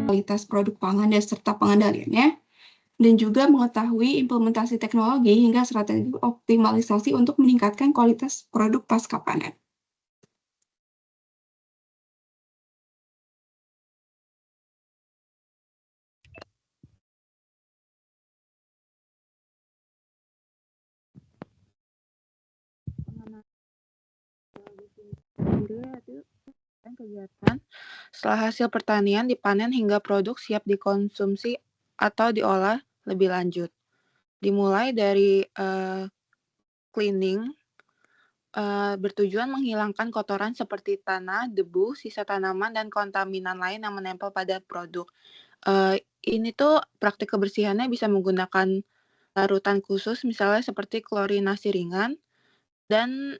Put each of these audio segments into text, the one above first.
kualitas produk pangan dan serta pengendaliannya, dan juga mengetahui implementasi teknologi hingga strategi optimalisasi untuk meningkatkan kualitas produk pasca panen. Kegiatan setelah hasil pertanian dipanen hingga produk siap dikonsumsi atau diolah lebih lanjut. Dimulai dari cleaning, bertujuan menghilangkan kotoran seperti tanah, debu, sisa tanaman, dan kontaminan lain yang menempel pada produk. Ini tuh praktik kebersihannya bisa menggunakan larutan khusus, misalnya seperti klorinasi ringan, dan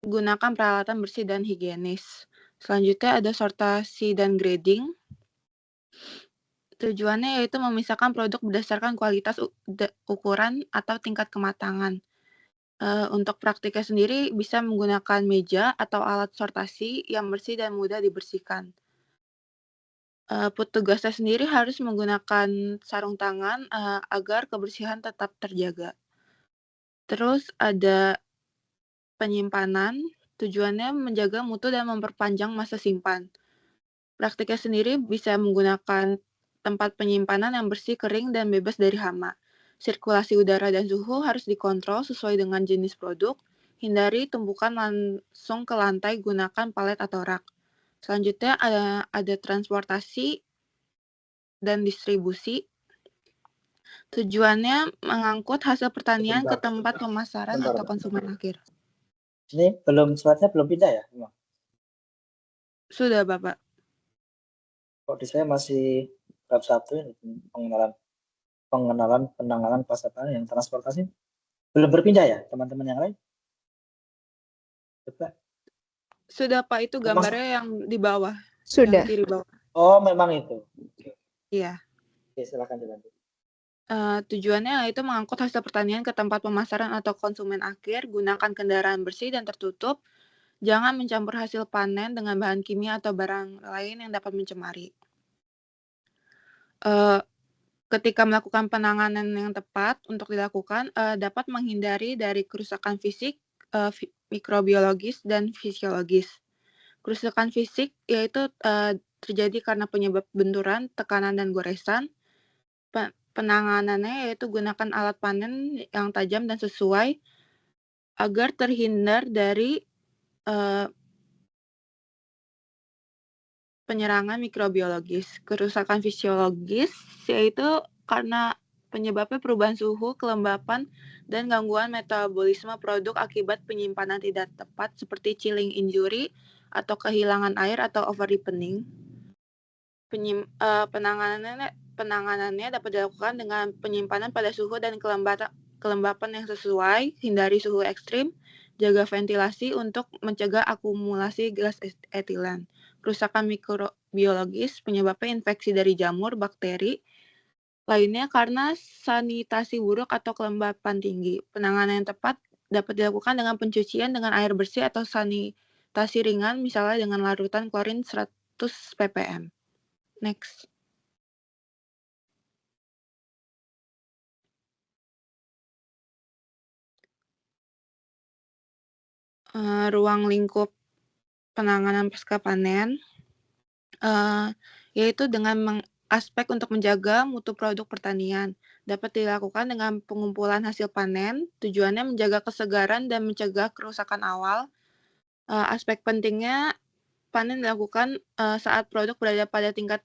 gunakan peralatan bersih dan higienis. Selanjutnya ada sortasi dan grading. Tujuannya yaitu memisahkan produk berdasarkan kualitas ukuran atau tingkat kematangan. Untuk praktiknya sendiri bisa menggunakan meja atau alat sortasi yang bersih dan mudah dibersihkan. Petugasnya sendiri harus menggunakan sarung tangan agar kebersihan tetap terjaga. Terus ada penyimpanan, tujuannya menjaga mutu dan memperpanjang masa simpan. Praktiknya sendiri bisa menggunakan tempat penyimpanan yang bersih, kering, dan bebas dari hama. Sirkulasi udara dan suhu harus dikontrol sesuai dengan jenis produk. Hindari tumpukan langsung ke lantai, gunakan palet atau rak. Selanjutnya ada transportasi dan distribusi. Tujuannya mengangkut hasil pertanian ke tempat pemasaran atau konsumen akhir. Ini suratnya belum pindah ya? Sudah, Bapak. Kok di saya masih bab 1 ini, pengenalan penanganan pasca panen yang transportasi. Belum berpindah ya teman-teman yang lain? Coba. Sudah, Pak, itu gambarnya yang di bawah. Sudah. Yang kiri bawah. Oh, memang itu. Iya. Oke, silakan dilanjut. Tujuannya yaitu mengangkut hasil pertanian ke tempat pemasaran atau konsumen akhir, gunakan kendaraan bersih dan tertutup, jangan mencampur hasil panen dengan bahan kimia atau barang lain yang dapat mencemari. Ketika melakukan penanganan yang tepat untuk dilakukan, dapat menghindari dari kerusakan fisik, mikrobiologis, dan fisiologis. Kerusakan fisik yaitu terjadi karena penyebab benturan, tekanan, dan goresan. Penanganannya yaitu gunakan alat panen yang tajam dan sesuai agar terhindar dari penyerangan mikrobiologis. Kerusakan fisiologis yaitu karena penyebabnya perubahan suhu, kelembapan, dan gangguan metabolisme produk akibat penyimpanan tidak tepat seperti chilling injury atau kehilangan air atau over ripening. Penanganannya dapat dilakukan dengan penyimpanan pada suhu dan kelembapan yang sesuai, hindari suhu ekstrim, jaga ventilasi untuk mencegah akumulasi gas etilen. Kerusakan mikrobiologis penyebabnya infeksi dari jamur, bakteri, lainnya karena sanitasi buruk atau kelembapan tinggi. Penanganan yang tepat dapat dilakukan dengan pencucian dengan air bersih atau sanitasi ringan, misalnya dengan larutan klorin 100 ppm. Next. Ruang lingkup penanganan pasca panen, yaitu dengan aspek untuk menjaga mutu produk pertanian. Dapat dilakukan dengan pengumpulan hasil panen, tujuannya menjaga kesegaran dan mencegah kerusakan awal. Aspek pentingnya panen dilakukan saat produk berada pada tingkat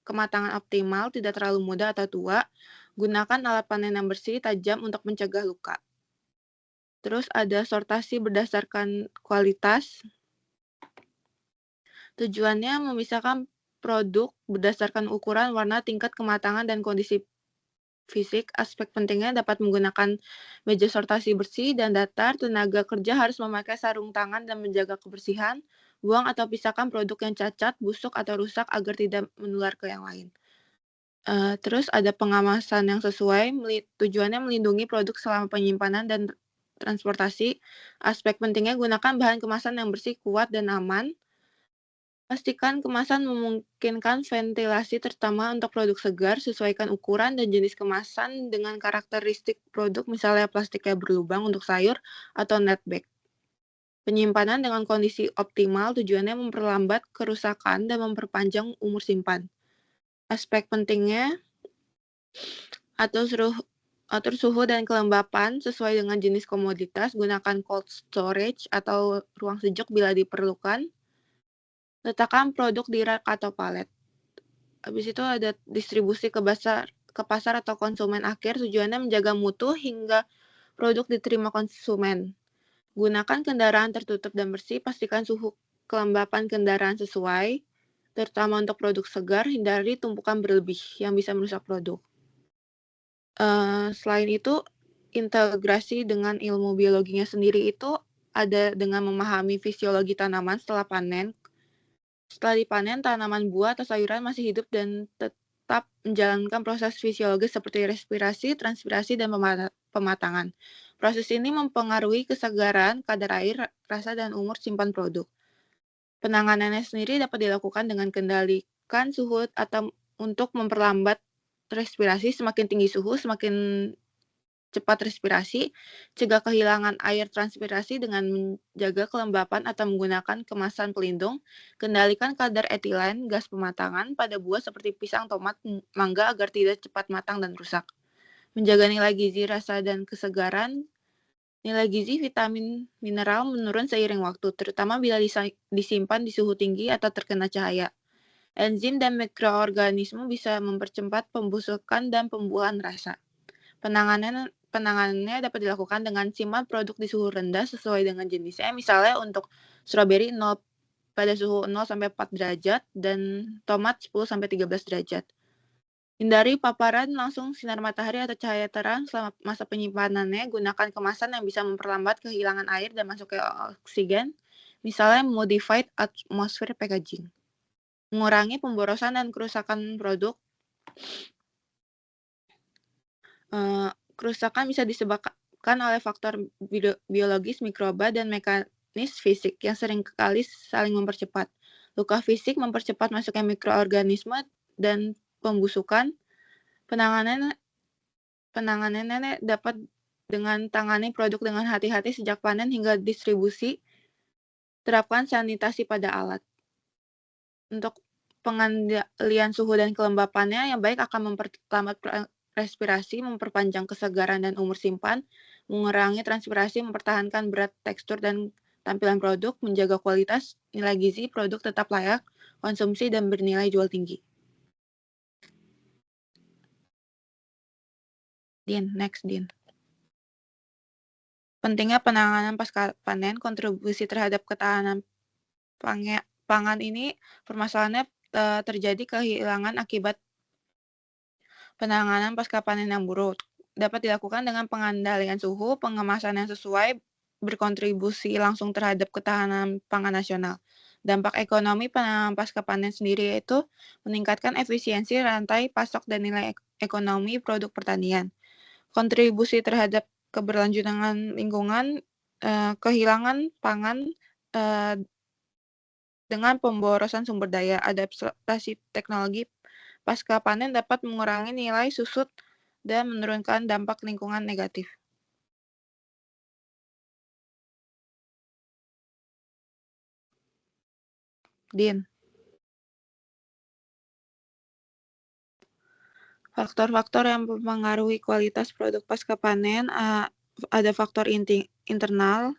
kematangan optimal, tidak terlalu muda atau tua. Gunakan alat panen yang bersih, tajam untuk mencegah luka. Terus ada sortasi berdasarkan kualitas. Tujuannya memisahkan produk berdasarkan ukuran, warna, tingkat kematangan, dan kondisi fisik. Aspek pentingnya dapat menggunakan meja sortasi bersih dan datar. Tenaga kerja harus memakai sarung tangan dan menjaga kebersihan. Buang atau pisahkan produk yang cacat, busuk, atau rusak agar tidak menular ke yang lain. Terus ada pengemasan yang sesuai. Tujuannya melindungi produk selama penyimpanan dan transportasi. Aspek pentingnya gunakan bahan kemasan yang bersih, kuat, dan aman. Pastikan kemasan memungkinkan ventilasi terutama untuk produk segar, sesuaikan ukuran dan jenis kemasan dengan karakteristik produk, misalnya plastiknya berlubang untuk sayur atau net bag. Penyimpanan dengan kondisi optimal tujuannya memperlambat kerusakan dan memperpanjang umur simpan. Aspek pentingnya, atur suhu dan kelembapan sesuai dengan jenis komoditas, gunakan cold storage atau ruang sejuk bila diperlukan. Letakkan produk di rak atau palet. Habis itu ada distribusi ke pasar atau konsumen akhir, tujuannya menjaga mutu hingga produk diterima konsumen. Gunakan kendaraan tertutup dan bersih, pastikan suhu kelembapan kendaraan sesuai, terutama untuk produk segar, hindari tumpukan berlebih yang bisa merusak produk. Selain itu, integrasi dengan ilmu biologinya sendiri itu ada dengan memahami fisiologi tanaman setelah panen. Setelah dipanen, tanaman buah atau sayuran masih hidup dan tetap menjalankan proses fisiologis seperti respirasi, transpirasi, dan pematangan. Proses ini mempengaruhi kesegaran, kadar air, rasa, dan umur simpan produk. Penanganannya sendiri dapat dilakukan dengan kendalikan suhu atau untuk memperlambat respirasi. Semakin tinggi suhu, semakin cepat respirasi, cegah kehilangan air transpirasi dengan menjaga kelembapan atau menggunakan kemasan pelindung, kendalikan kadar etilen, gas pematangan, pada buah seperti pisang, tomat, mangga agar tidak cepat matang dan rusak. Menjaga nilai gizi, rasa, dan kesegaran. Nilai gizi, vitamin, mineral menurun seiring waktu, terutama bila disimpan di suhu tinggi atau terkena cahaya. Enzim dan mikroorganisme bisa mempercepat pembusukan dan pembuahan rasa. Penanganannya dapat dilakukan dengan simpan produk di suhu rendah sesuai dengan jenisnya. Misalnya untuk stroberi pada suhu 0-4 derajat dan tomat 10-13 derajat. Hindari paparan langsung sinar matahari atau cahaya terang selama masa penyimpanannya. Gunakan kemasan yang bisa memperlambat kehilangan air dan masuknya oksigen. Misalnya modified atmosphere packaging. Mengurangi pemborosan dan kerusakan produk. Kerusakan bisa disebabkan oleh faktor biologis, mikroba, dan mekanis fisik yang seringkali saling mempercepat. Luka fisik mempercepat masuknya mikroorganisme dan pembusukan. Penanganannya dapat dengan tangani produk dengan hati-hati sejak panen hingga distribusi. Terapkan sanitasi pada alat. Untuk pengendalian suhu dan kelembapannya yang baik akan memperlambat respirasi, memperpanjang kesegaran dan umur simpan, mengurangi transpirasi, mempertahankan berat, tekstur, dan tampilan produk, menjaga kualitas, nilai gizi, produk tetap layak konsumsi dan bernilai jual tinggi. Next, Din. Pentingnya penanganan pasca panen, kontribusi terhadap ketahanan pangan ini permasalahannya terjadi kehilangan akibat penanganan pasca panen yang buruk. Dapat dilakukan dengan pengendalian suhu, pengemasan yang sesuai, berkontribusi langsung terhadap ketahanan pangan nasional. Dampak ekonomi penanganan pasca panen sendiri yaitu meningkatkan efisiensi rantai pasok dan nilai ekonomi produk pertanian. Kontribusi terhadap keberlanjutan lingkungan, kehilangan pangan dengan pemborosan sumber daya. Adaptasi teknologi pasca panen dapat mengurangi nilai susut dan menurunkan dampak lingkungan negatif. Din. Faktor-faktor yang mempengaruhi kualitas produk pasca panen, ada faktor internal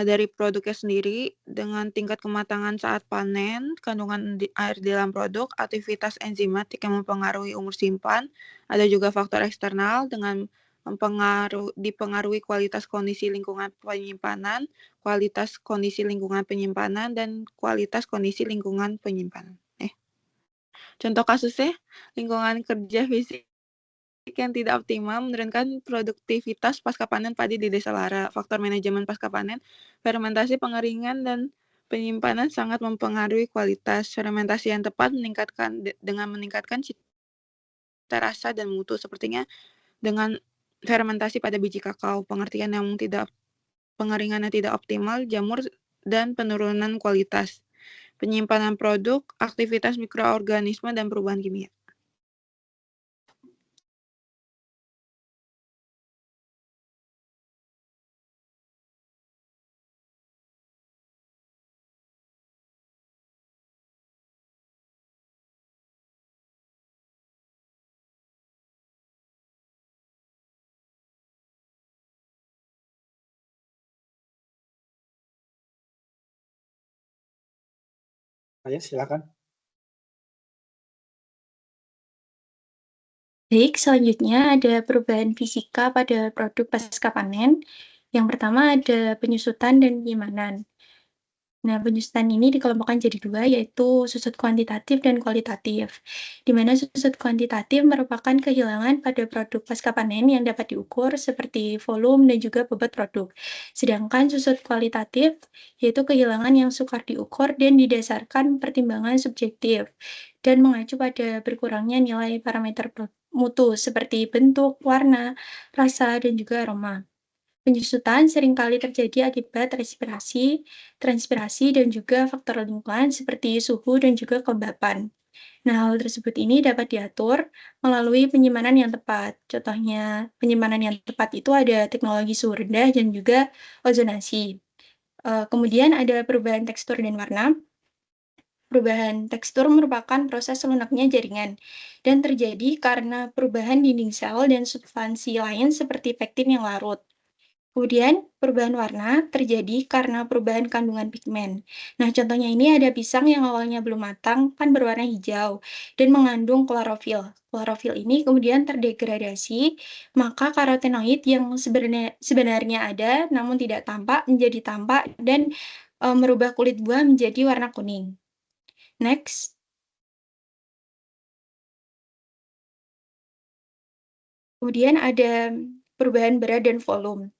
dari produknya sendiri dengan tingkat kematangan saat panen, kandungan air di dalam produk, aktivitas enzimatik yang mempengaruhi umur simpan. Ada juga faktor eksternal dengan dipengaruhi kualitas kondisi lingkungan penyimpanan, kualitas kondisi lingkungan penyimpanan, dan kualitas kondisi lingkungan penyimpanan. Contoh kasusnya, lingkungan kerja fisik yang tidak optimal menurunkan produktivitas pasca panen padi di Desa Lara. Faktor manajemen pasca panen, fermentasi, pengeringan, dan penyimpanan sangat mempengaruhi kualitas. Fermentasi yang tepat dengan meningkatkan cita rasa dan mutu, sepertinya dengan fermentasi pada biji kakao. Pengeringannya tidak optimal, jamur, dan penurunan kualitas. penyimpanan produk, aktivitas mikroorganisme, dan perubahan kimia. Ayo, silakan. Baik, selanjutnya ada perubahan fisika pada produk pasca panen. Yang pertama ada penyusutan dan penyimpanan. Nah, penyusutan ini dikelompokkan jadi dua, yaitu susut kuantitatif dan kualitatif. Di mana susut kuantitatif merupakan kehilangan pada produk pasca panen yang dapat diukur seperti volume dan juga bobot produk. Sedangkan susut kualitatif yaitu kehilangan yang sukar diukur dan didasarkan pertimbangan subjektif dan mengacu pada berkurangnya nilai parameter mutu seperti bentuk, warna, rasa, dan juga aroma. Penyusutan seringkali terjadi akibat respirasi, transpirasi, dan juga faktor lingkungan seperti suhu dan juga kelembapan. Nah, hal tersebut ini dapat diatur melalui penyimpanan yang tepat. Contohnya, penyimpanan yang tepat itu ada teknologi suhu rendah dan juga ozonasi. Kemudian ada perubahan tekstur dan warna. Perubahan tekstur merupakan proses lunaknya jaringan dan terjadi karena perubahan dinding sel dan substansi lain seperti pektin yang larut. Kemudian, perubahan warna terjadi karena perubahan kandungan pigmen. Nah, contohnya ini ada pisang yang awalnya belum matang, kan berwarna hijau, dan mengandung klorofil. Klorofil ini kemudian terdegradasi, maka karotenoid yang sebenarnya ada namun tidak tampak menjadi tampak dan merubah kulit buah menjadi warna kuning. Next. Kemudian ada perubahan berat dan volume.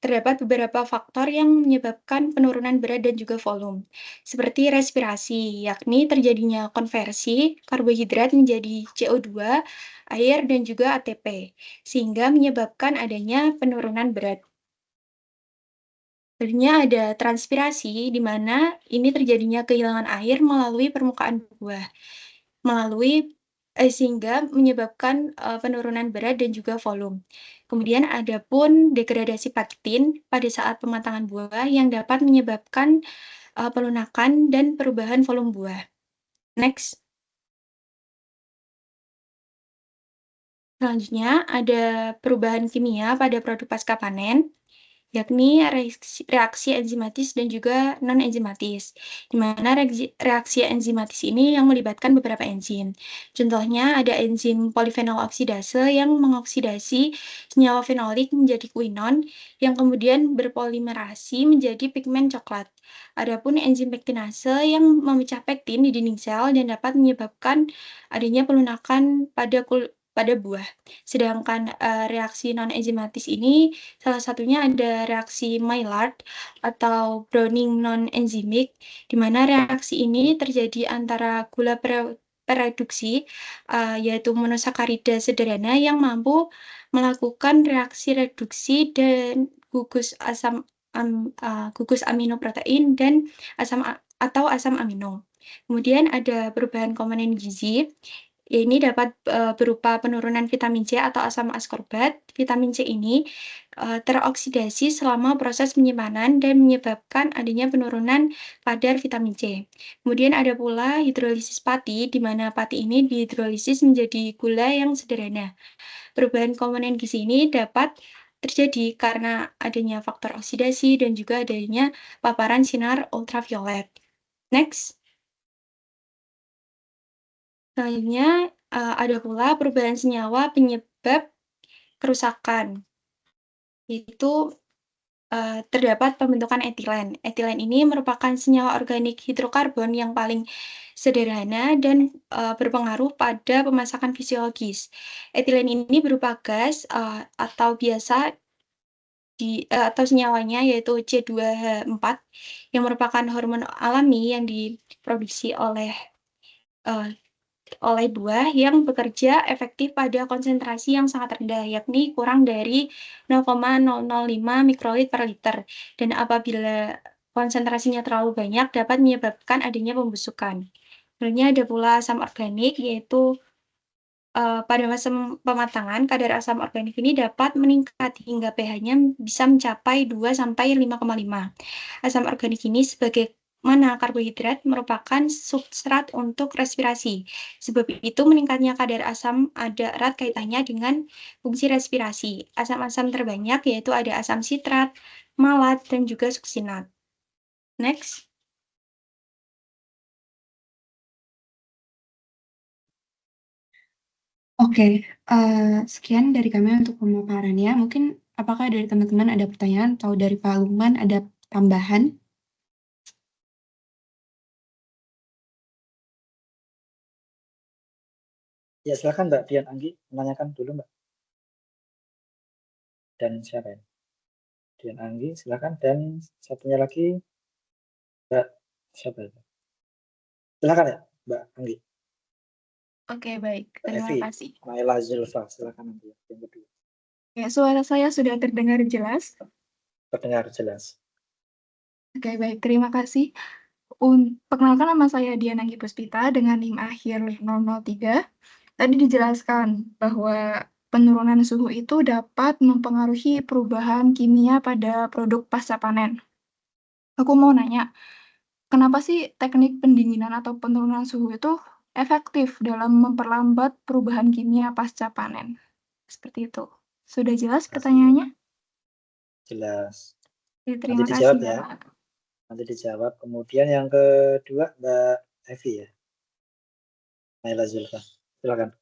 Terdapat beberapa faktor yang menyebabkan penurunan berat dan juga volume, seperti respirasi, yakni terjadinya konversi karbohidrat menjadi CO2, air, dan juga ATP, sehingga menyebabkan adanya penurunan berat. Selanjutnya ada transpirasi, di mana ini terjadinya kehilangan air melalui permukaan buah, sehingga menyebabkan penurunan berat dan juga volume. Kemudian ada pun degradasi pektin pada saat pematangan buah yang dapat menyebabkan pelunakan dan perubahan volume buah. Next. Selanjutnya ada perubahan kimia pada produk pasca panen, yakni reaksi enzimatis dan juga non-enzimatis, di mana reaksi enzimatis ini yang melibatkan beberapa enzim. Contohnya ada enzim polifenol oksidase yang mengoksidasi senyawa fenolik menjadi kuinon, yang kemudian berpolimerasi menjadi pigmen coklat. Adapun enzim pektinase yang memecah pektin di dinding sel dan dapat menyebabkan adanya pelunakan pada buah. Sedangkan reaksi non-enzimatis ini salah satunya ada reaksi Maillard atau Browning non-enzimik, di mana reaksi ini terjadi antara gula pereduksi, yaitu monosakarida sederhana yang mampu melakukan reaksi reduksi dan gugus amino protein dan atau asam amino. Kemudian ada perubahan komponen gizi. Ini dapat berupa penurunan vitamin C atau asam askorbat. Vitamin C ini teroksidasi selama proses penyimpanan dan menyebabkan adanya penurunan kadar vitamin C. Kemudian ada pula hidrolisis pati, di mana pati ini dihidrolisis menjadi gula yang sederhana. Perubahan komponen gizi ini dapat terjadi karena adanya faktor oksidasi dan juga adanya paparan sinar ultraviolet. Next. Selanjutnya, ada pula perubahan senyawa penyebab kerusakan, yaitu terdapat pembentukan etilen. Etilen ini merupakan senyawa organik hidrokarbon yang paling sederhana dan berpengaruh pada pemasakan fisiologis. Etilen ini berupa gas atau biasa atau senyawanya yaitu C2H4 yang merupakan hormon alami yang diproduksi oleh buah yang bekerja efektif pada konsentrasi yang sangat rendah, yakni kurang dari 0,005 mikrolit per liter. Dan apabila konsentrasinya terlalu banyak dapat menyebabkan adanya pembusukan. Selanjutnya ada pula asam organik, yaitu pada masa pematangan, kadar asam organik ini dapat meningkat hingga pH-nya bisa mencapai 2 sampai 5,5. Asam organik ini sebagaimana karbohidrat merupakan substrat untuk respirasi. Sebab itu meningkatnya kadar asam ada erat kaitannya dengan fungsi respirasi. Asam-asam terbanyak yaitu ada asam sitrat, malat, dan juga suksinat. Next. Oke, sekian dari kami untuk pemaparannya. Mungkin apakah dari teman-teman ada pertanyaan atau dari Pak Lukman ada tambahan? Ya, silakan Mbak Dian Anggi menanyakan dulu Mbak. Dan siapa ya? Dian Anggi, silakan. Dan satunya lagi Mbak siapa itu? Silakan ya Mbak Anggi. Oke, baik. Terima Evi, kasih. Naila Zulfa, silakan nanti yang kedua. Ya, suara saya sudah terdengar jelas. Terdengar jelas. Oke, baik. Terima kasih. Perkenalkan, nama saya Diana Puspita dengan NIM akhir 003. Tadi dijelaskan bahwa penurunan suhu itu dapat mempengaruhi perubahan kimia pada produk pasca panen. Aku mau nanya, kenapa sih teknik pendinginan atau penurunan suhu itu efektif dalam memperlambat perubahan kimia pasca panen? Seperti itu. Sudah jelas pertanyaannya? Jelas. Terima Nanti kasih, dijawab ya. Mbak. Nanti dijawab. Kemudian yang kedua Mbak Evi ya. Naila Zulfa. Silakan.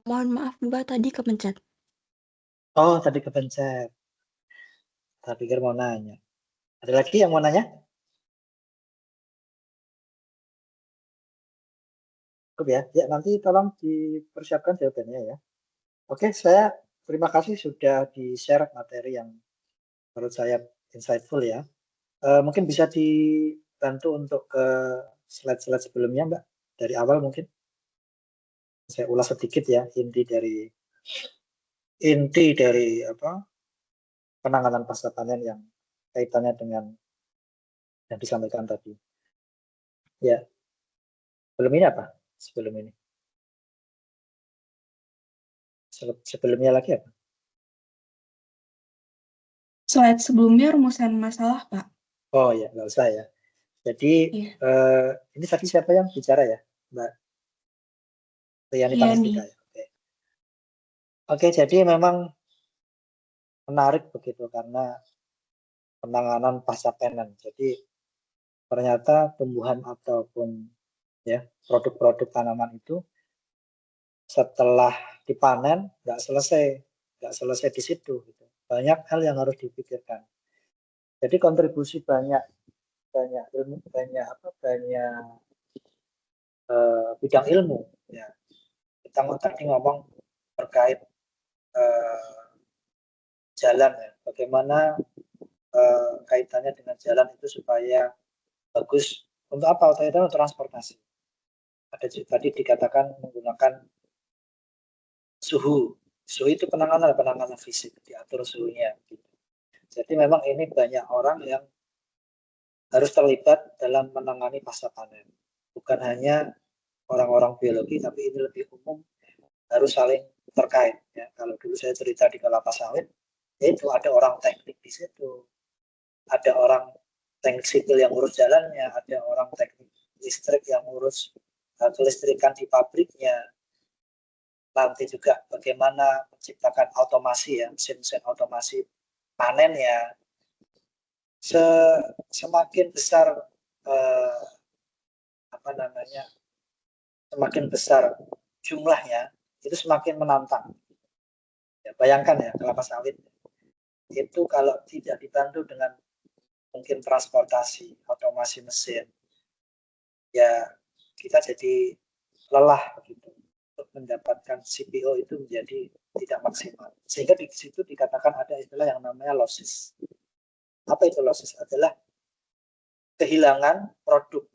Mohon maaf Mbak, tadi kepencet. Oh, tadi kepencet. Saya pikir mau nanya. Ada lagi yang mau nanya? Cukup ya. Ya, nanti tolong dipersiapkan jawabannya ya. Oke, saya terima kasih sudah di-share materi yang menurut saya insightful ya. Mungkin bisa dibantu untuk ke slide-slide sebelumnya, Mbak. Dari awal mungkin. Saya ulas sedikit ya inti dari apa penanganan pasca panen yang kaitannya dengan yang disampaikan tadi. Ya. Sebelum ini apa? Sebelum ini. Sebelumnya lagi apa? Slide sebelumnya rumusan masalah, Pak. Oh ya, nggak usah ya. Jadi ini tadi siapa yang bicara ya, Mbak Riani Pangestika ya. Oke, jadi memang menarik begitu karena penanganan pasca panen. Jadi ternyata tumbuhan ataupun ya produk-produk tanaman itu setelah dipanen nggak selesai di situ. Gitu. Banyak hal yang harus dipikirkan. Jadi kontribusi banyak ilmu, banyak bidang ilmu. Ya. Kita tadi ngomong terkait jalan ya, bagaimana kaitannya dengan jalan itu supaya bagus untuk apa? Untuk transportasi. Ada tadi dikatakan menggunakan suhu itu penanganan fisik, diatur suhunya. Gitu. Jadi memang ini banyak orang yang harus terlibat dalam menangani pasca panen. Bukan hanya orang-orang biologi, tapi ini lebih umum harus saling terkait. Ya. Kalau dulu saya cerita di kelapa sawit, itu ada orang teknik di situ, ada orang teknik sipil yang urus jalannya, ada orang teknik listrik yang urus kelistrikan di pabriknya. Nanti juga bagaimana menciptakan otomasi ya, mesin-mesin otomasi panen ya. Semakin besar semakin besar jumlahnya, itu semakin menantang. Ya, bayangkan ya kelapa sawit itu kalau tidak dibantu dengan mungkin transportasi, otomasi mesin, ya kita jadi lelah begitu untuk mendapatkan CPO itu menjadi tidak maksimal. Sehingga di situ dikatakan ada istilah yang namanya losses. Apa itu losses? Adalah kehilangan produk.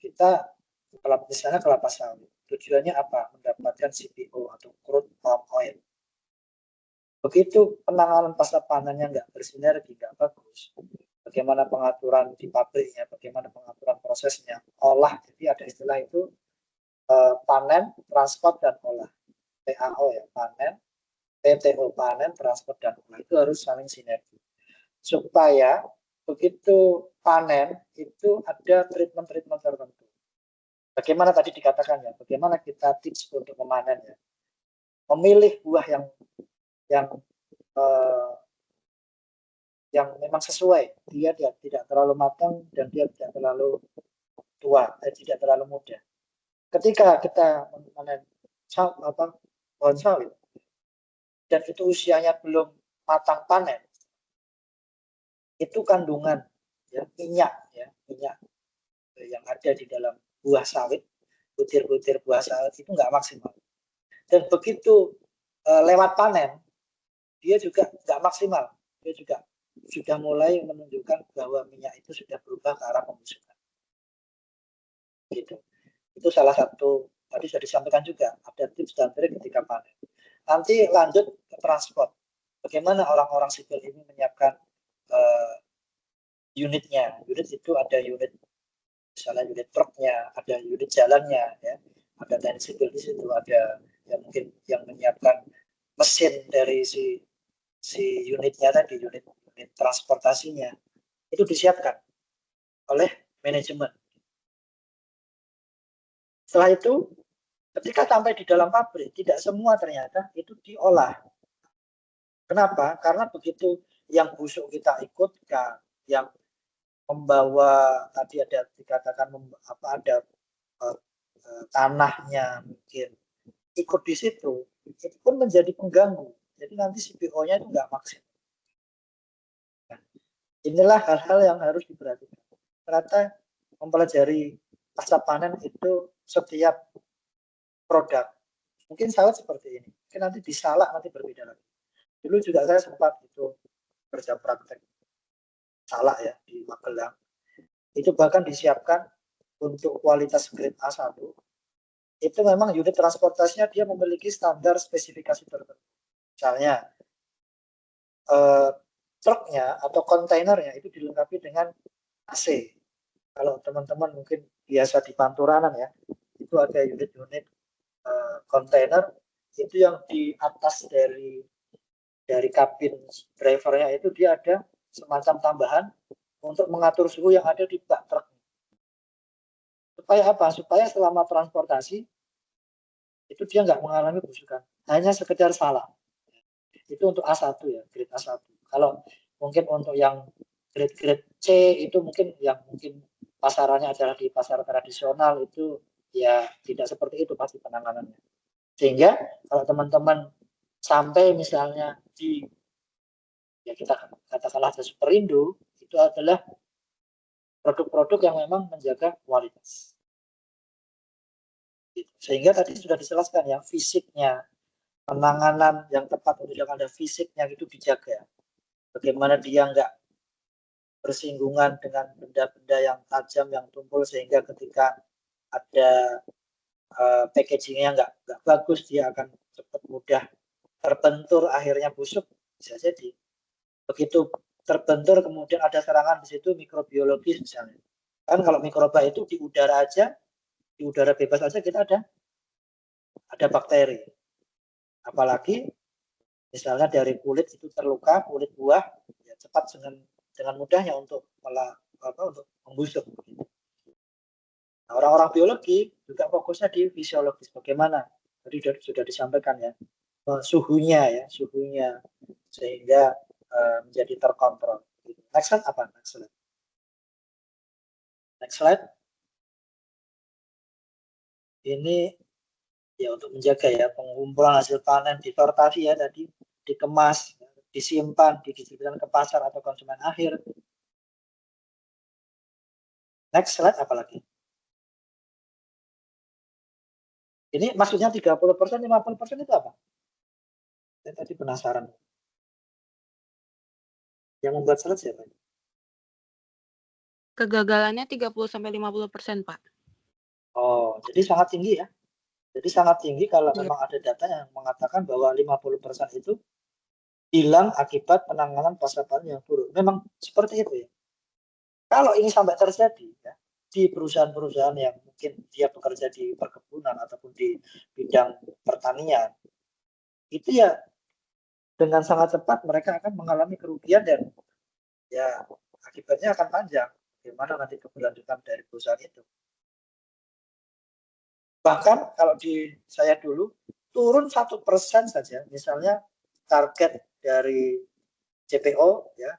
Kita misalnya kelapa sawit, tujuannya apa? Mendapatkan CPO atau crude palm oil. Begitu penanganan pasca panennya nggak bersinergi, nggak bagus, bagaimana pengaturan di pabriknya, bagaimana pengaturan prosesnya, olah, jadi ada istilah itu panen, transport, dan olah. PAO ya, panen, PTO, panen, transport, dan olah. Itu harus saling sinergi. Supaya begitu panen, itu ada treatment-treatment tertentu. Bagaimana tadi dikatakan ya, bagaimana kita tips untuk memanen ya. Memilih buah yang memang sesuai, dia tidak terlalu matang dan dia tidak terlalu tua, tidak terlalu muda. Ketika kita memanen pohon sawit dan itu usianya belum matang panen, itu kandungan ya minyak yang ada di dalam buah sawit, butir-butir buah sawit itu nggak maksimal. Dan begitu lewat panen, dia juga nggak maksimal. Dia juga sudah mulai menunjukkan bahwa minyak itu sudah berubah ke arah pembusukan. Gitu. Itu salah satu, tadi sudah disampaikan juga, ada tips dan trik ketika panen. Nanti lanjut ke transport. Bagaimana orang-orang sipil ini menyiapkan unitnya. Unit itu ada unit, misalnya unit truknya, ada unit jalannya, ya. Ada teknik sipil di situ, ada yang mungkin yang menyiapkan mesin dari si unitnya tadi, unit transportasinya, itu disiapkan oleh manajemen. Setelah itu, ketika sampai di dalam pabrik, tidak semua ternyata itu diolah. Kenapa? Karena begitu yang busuk kita ikutkan, yang membawa tadi ada dikatakan ada tanahnya mungkin ikut di situ, itu pun menjadi pengganggu. Jadi nanti CPO-nya itu nggak maksimal. Nah, inilah hal-hal yang harus diperhatikan. Ternyata mempelajari pasca panen itu setiap produk. Mungkin sawit seperti ini. Mungkin nanti di salak nanti berbeda lagi. Dulu juga saya sempat itu kerja praktek salak ya di Magelang. Itu bahkan disiapkan untuk kualitas grade A1. Itu memang unit transportasinya dia memiliki standar spesifikasi tertentu. Misalnya truknya atau kontainernya itu dilengkapi dengan AC. Kalau teman-teman mungkin biasa di Panturanan ya, itu ada unit-unit kontainer itu yang di atas dari kabin drivernya itu dia ada semacam tambahan untuk mengatur suhu yang ada di bak truk. Supaya apa? Supaya selama transportasi itu dia nggak mengalami busukan, hanya sekedar salah. Itu untuk A1 ya, grade A1. Kalau mungkin untuk yang grade C itu mungkin yang mungkin pasarannya adalah di pasar tradisional itu ya tidak seperti itu pasti penanganannya. Sehingga kalau teman-teman sampai misalnya di ya kita katakanlah Superindo, itu adalah produk-produk yang memang menjaga kualitas. Sehingga tadi sudah dijelaskan ya, fisiknya, penanganan yang tepat untuk yang ada fisiknya itu dijaga. Bagaimana dia nggak bersinggungan dengan benda-benda yang tajam, yang tumpul, sehingga ketika ada packagingnya nggak bagus, dia akan cepat mudah terbentur, akhirnya busuk, bisa jadi. Begitu terbentur, kemudian ada serangan di situ mikrobiologis misalnya. Kan kalau mikroba itu di udara aja, di udara bebas aja kita ada bakteri. Apalagi misalnya dari kulit itu terluka, kulit buah, ya cepat dengan mudahnya untuk membusuk. Nah, orang-orang biologi juga fokusnya di fisiologis, bagaimana tadi sudah disampaikan ya, suhunya sehingga menjadi terkontrol. Next slide apa? Next slide. Ini ya untuk menjaga ya pengumpulan hasil panen, disortasi ya tadi, dikemas, disimpan, didistribusikan ke pasar atau konsumen akhir. Next slide apa lagi? Ini maksudnya 30%, 50% itu apa? Saya tadi penasaran. Yang membuat slide siapa? Kegagalannya 30-50%, Pak. Oh, jadi sangat tinggi ya. Jadi sangat tinggi kalau memang ada data yang mengatakan bahwa 50% itu hilang akibat penanganan pasca panen yang buruk. Memang seperti itu ya. Kalau ini sampai terjadi ya, di perusahaan-perusahaan yang mungkin dia bekerja di perkebunan ataupun di bidang pertanian, itu ya dengan sangat cepat mereka akan mengalami kerugian dan ya akibatnya akan panjang. Bagaimana nanti keberlanjutan dari perusahaan itu? Bahkan kalau di saya dulu turun 1% saja, misalnya target dari CPO ya,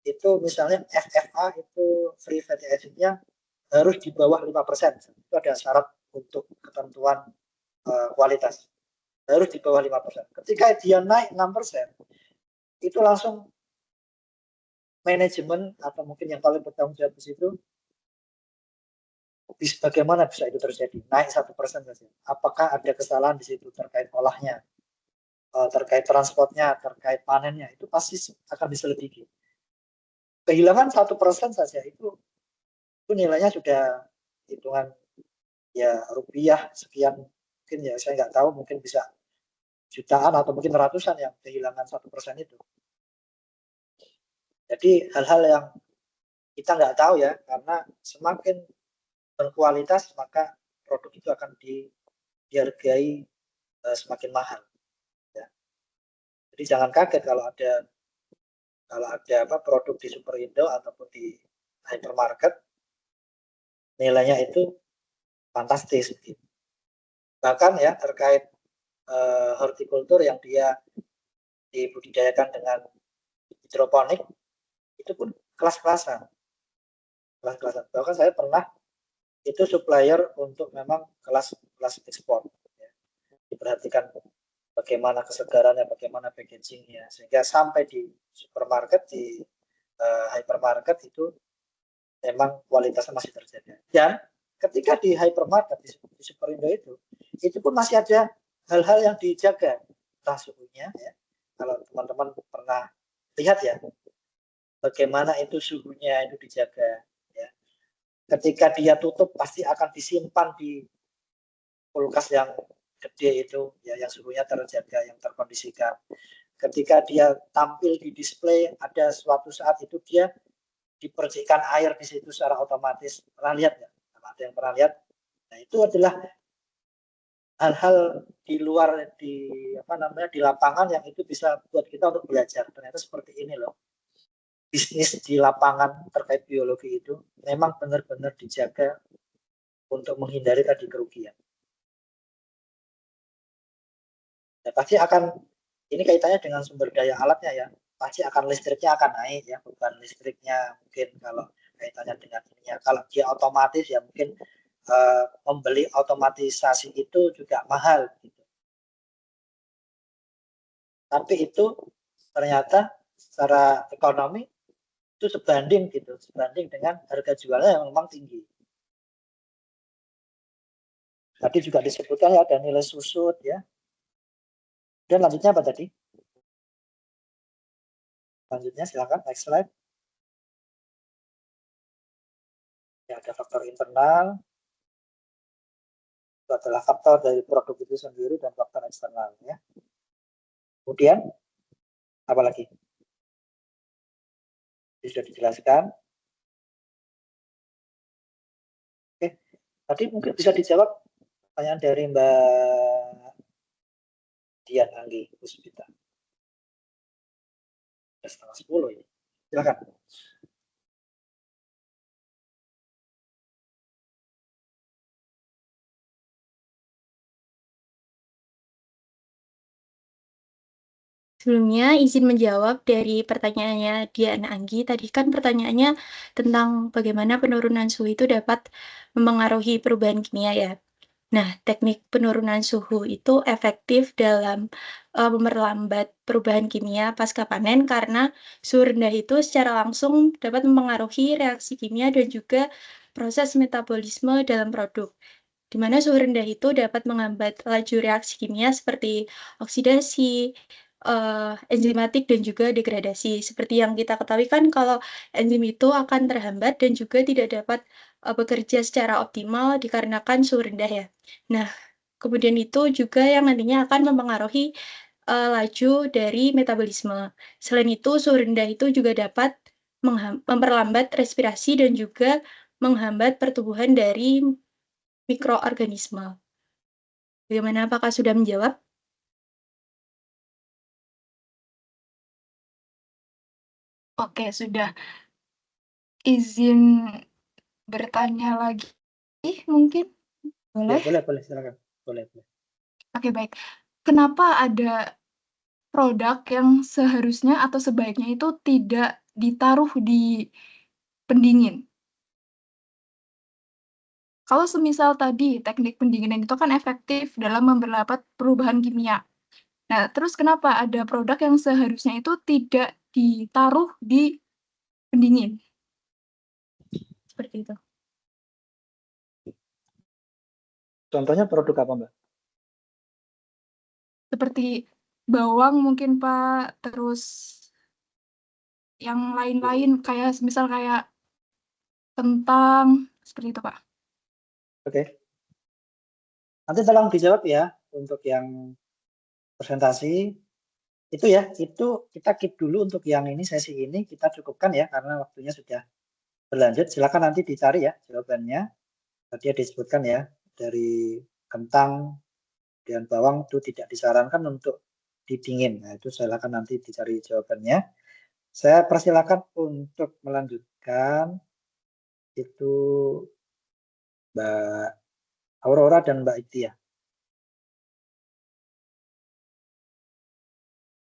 itu misalnya FFA itu free fatty acid-nya harus di bawah 5%. Itu ada syarat untuk ketentuan kualitas. Harus di bawah 5%. Ketika dia naik 6%, itu langsung manajemen atau mungkin yang paling bertanggung jawab di situ, bagaimana bisa itu terjadi? Naik 1% saja. Apakah ada kesalahan di situ terkait olahnya, terkait transportnya, terkait panennya? Itu pasti akan diselidiki. Kehilangan 1% saja itu nilainya sudah hitungan ya rupiah sekian, mungkin ya saya nggak tahu, mungkin bisa jutaan atau mungkin ratusan yang kehilangan 1% itu. Jadi hal-hal yang kita nggak tahu ya, karena semakin berkualitas maka produk itu akan dihargai semakin mahal. Ya. Jadi jangan kaget kalau ada produk di Superindo ataupun di hypermarket nilainya itu fantastis. Bahkan ya terkait hortikultur yang dia dibudidayakan dengan hidroponik, itu pun kelas-kelasan. Bahkan saya pernah itu supplier untuk memang kelas ekspor. Ya. Diperhatikan bagaimana kesegarannya, bagaimana packagingnya, sehingga sampai di supermarket, di hypermarket itu memang kualitasnya masih terjaga. Dan ketika di hypermarket, di Superindo itu pun masih ada hal-hal yang dijaga, entah suhunya ya. Kalau teman-teman pernah lihat ya, bagaimana itu suhunya itu dijaga ya. Ketika dia tutup pasti akan disimpan di kulkas yang gede itu ya, yang suhunya terjaga, yang terkondisikan. Ketika dia tampil di display, ada suatu saat itu dia dipercikkan air di situ secara otomatis. Pernah lihat ya? Ada yang pernah lihat? Nah, itu adalah hal-hal di luar di lapangan yang itu bisa buat kita untuk belajar. Ternyata seperti ini loh. Bisnis di lapangan terkait biologi itu memang benar-benar dijaga untuk menghindari tadi kerugian. Ya, pasti akan, ini kaitannya dengan sumber daya alatnya ya, pasti akan listriknya akan naik ya, beban listriknya mungkin kalau kaitannya dengan ininya. Kalau dia otomatis ya mungkin membeli otomatisasi itu juga mahal gitu. Tapi itu ternyata secara ekonomi itu sebanding dengan harga jualnya yang memang tinggi. Tadi juga disebutkan ya ada nilai susut ya. Dan lanjutnya apa tadi? Lanjutnya silakan next slide. Ya, ada faktor internal, itu adalah faktor dari produk itu sendiri, dan faktor eksternal ya. Kemudian apa lagi? Sudah dijelaskan. Oke, tadi mungkin bisa dijawab pertanyaan dari Mbak Dian Anggi Puspita. 9:30 ini. Silakan. Sebelumnya izin menjawab dari pertanyaannya Dian Anggi. Tadi kan pertanyaannya tentang bagaimana penurunan suhu itu dapat memengaruhi perubahan kimia ya. Nah, teknik penurunan suhu itu efektif dalam memperlambat perubahan kimia pasca panen karena suhu rendah itu secara langsung dapat memengaruhi reaksi kimia dan juga proses metabolisme dalam produk. Di mana suhu rendah itu dapat menghambat laju reaksi kimia seperti oksidasi, enzimatik dan juga degradasi. Seperti yang kita ketahui kan kalau enzim itu akan terhambat dan juga tidak dapat bekerja secara optimal dikarenakan suhu rendah ya. Nah, kemudian itu juga yang nantinya akan mempengaruhi laju dari metabolisme. Selain itu, suhu rendah itu juga dapat memperlambat respirasi dan juga menghambat pertumbuhan dari mikroorganisme. Bagaimana, apakah sudah menjawab? Oke, sudah. Izin bertanya lagi, mungkin? Ya, Boleh? boleh, silakan. Boleh. Oke, baik. Kenapa ada produk yang seharusnya atau sebaiknya itu tidak ditaruh di pendingin? Kalau semisal tadi teknik pendinginan itu kan efektif dalam memperlambat perubahan kimia. Nah, terus kenapa ada produk yang seharusnya itu tidak ditaruh di pendingin? Seperti itu. Contohnya produk apa, Mbak? Seperti bawang mungkin, Pak, terus yang lain-lain kayak semisal kayak kentang, seperti itu, Pak. Oke. Nanti tolong dijawab ya untuk yang presentasi. Itu ya, itu kita keep dulu untuk yang ini, sesi ini kita cukupkan ya karena waktunya sudah berlanjut. Silakan nanti dicari ya jawabannya. Tadi disebutkan ya dari kentang dan bawang itu tidak disarankan untuk didingin. Nah, itu silakan nanti dicari jawabannya. Saya persilakan untuk melanjutkan itu Mbak Aurora dan Mbak Itia.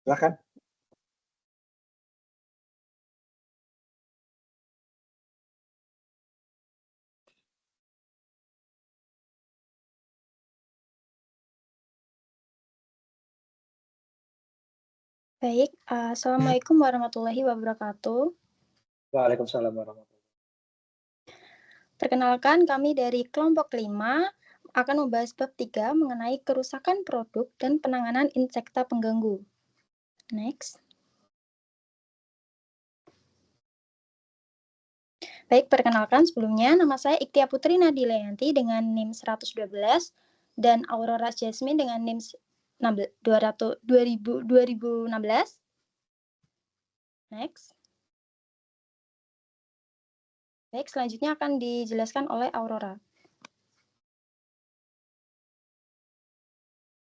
Silakan. Baik, Assalamualaikum warahmatullahi wabarakatuh. Waalaikumsalam warahmatullahi wabarakatuh. Perkenalkan, kami dari kelompok 5 akan membahas bab 3 mengenai kerusakan produk dan penanganan insekta pengganggu. Next. Baik, perkenalkan sebelumnya, nama saya Iktia Putri Nadilayanti dengan NIM 112 dan Aurora Jasmine dengan NIM 2016. Next. Baik, selanjutnya akan dijelaskan oleh Aurora.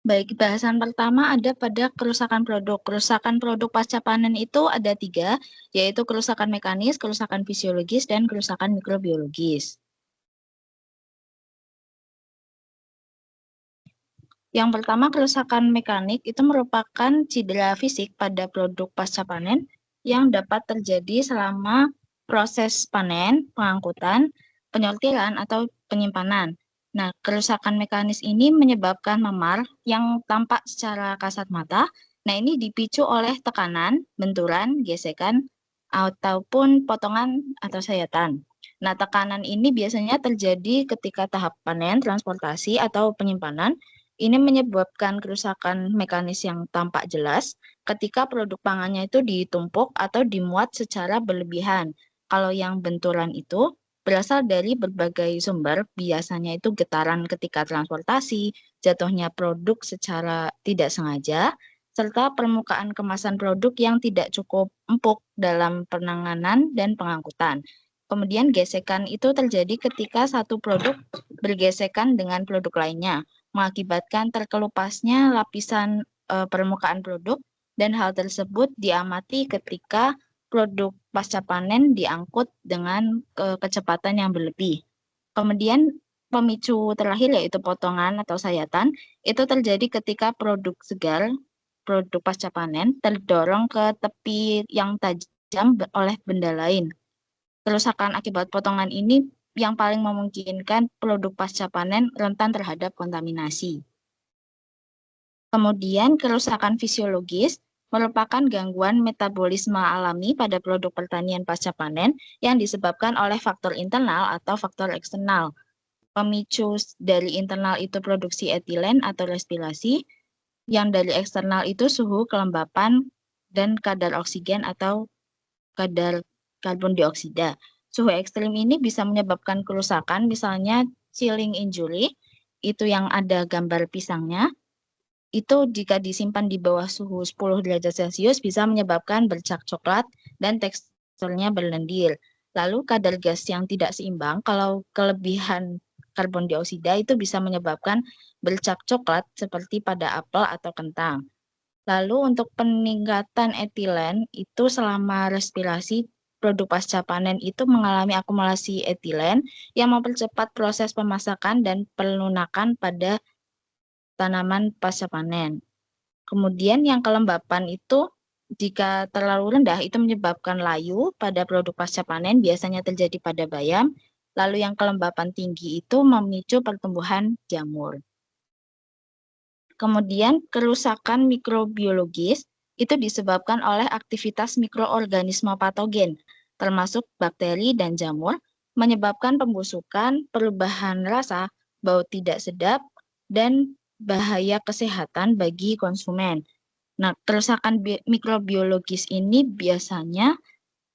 Baik, bahasan pertama ada pada kerusakan produk. Kerusakan produk pasca panen itu ada 3, yaitu kerusakan mekanis, kerusakan fisiologis, dan kerusakan mikrobiologis. Yang pertama, kerusakan mekanik itu merupakan cedera fisik pada produk pasca panen yang dapat terjadi selama proses panen, pengangkutan, penyortiran, atau penyimpanan. Nah, kerusakan mekanis ini menyebabkan memar yang tampak secara kasat mata. Nah, ini dipicu oleh tekanan, benturan, gesekan, ataupun potongan atau sayatan. Nah, tekanan ini biasanya terjadi ketika tahap panen, transportasi, atau penyimpanan. Ini menyebabkan kerusakan mekanis yang tampak jelas ketika produk pangannya itu ditumpuk atau dimuat secara berlebihan. Kalau yang benturan itu berasal dari berbagai sumber, biasanya itu getaran ketika transportasi, jatuhnya produk secara tidak sengaja, serta permukaan kemasan produk yang tidak cukup empuk dalam penanganan dan pengangkutan. Kemudian gesekan itu terjadi ketika satu produk bergesekan dengan produk lainnya, mengakibatkan terkelupasnya lapisan permukaan produk, dan hal tersebut diamati ketika produk pasca panen diangkut dengan kecepatan yang berlebih. Kemudian pemicu terakhir yaitu potongan atau sayatan, itu terjadi ketika produk segar, produk pasca panen, terdorong ke tepi yang tajam oleh benda lain. Kerusakan akibat potongan ini yang paling memungkinkan produk pasca panen rentan terhadap kontaminasi. Kemudian kerusakan fisiologis merupakan gangguan metabolisme alami pada produk pertanian pasca panen yang disebabkan oleh faktor internal atau faktor eksternal. Pemicu dari internal itu produksi etilen atau respirasi, yang dari eksternal itu suhu, kelembapan, dan kadar oksigen atau kadar karbon dioksida. Suhu ekstrim ini bisa menyebabkan kerusakan, misalnya chilling injury, itu yang ada gambar pisangnya, itu jika disimpan di bawah suhu 10 derajat Celcius bisa menyebabkan bercak coklat dan teksturnya berlendir. Lalu kadar gas yang tidak seimbang, kalau kelebihan karbon dioksida itu bisa menyebabkan bercak coklat seperti pada apel atau kentang. Lalu untuk peningkatan etilen itu selama respirasi produk pasca panen itu mengalami akumulasi etilen yang mempercepat proses pemasakan dan pelunakan pada tanaman pasca panen. Kemudian yang kelembapan itu jika terlalu rendah itu menyebabkan layu pada produk pasca panen, biasanya terjadi pada bayam. Lalu yang kelembapan tinggi itu memicu pertumbuhan jamur. Kemudian kerusakan mikrobiologis itu disebabkan oleh aktivitas mikroorganisme patogen, termasuk bakteri dan jamur, menyebabkan pembusukan, perubahan rasa, bau tidak sedap, dan bahaya kesehatan bagi konsumen. Nah, kerusakan mikrobiologis ini biasanya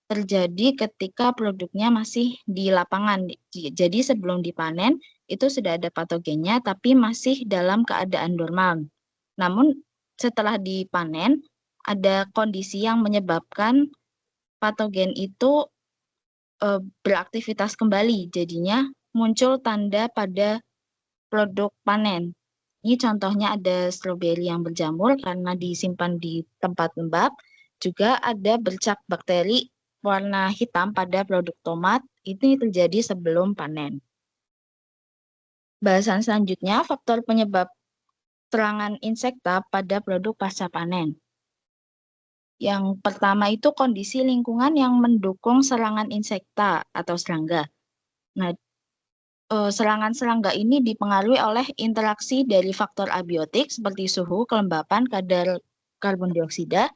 terjadi ketika produknya masih di lapangan. Jadi sebelum dipanen itu sudah ada patogennya tapi masih dalam keadaan normal. Namun setelah dipanen ada kondisi yang menyebabkan patogen itu beraktivitas kembali. Jadinya muncul tanda pada produk panen. Ini contohnya ada stroberi yang berjamur karena disimpan di tempat lembab. Juga ada bercak bakteri warna hitam pada produk tomat. Ini terjadi sebelum panen. Bahasan selanjutnya, faktor penyebab serangan insekta pada produk pasca panen. Yang pertama itu kondisi lingkungan yang mendukung serangan insekta atau serangga. Nah, serangan serangga ini dipengaruhi oleh interaksi dari faktor abiotik seperti suhu, kelembapan, kadar karbon dioksida,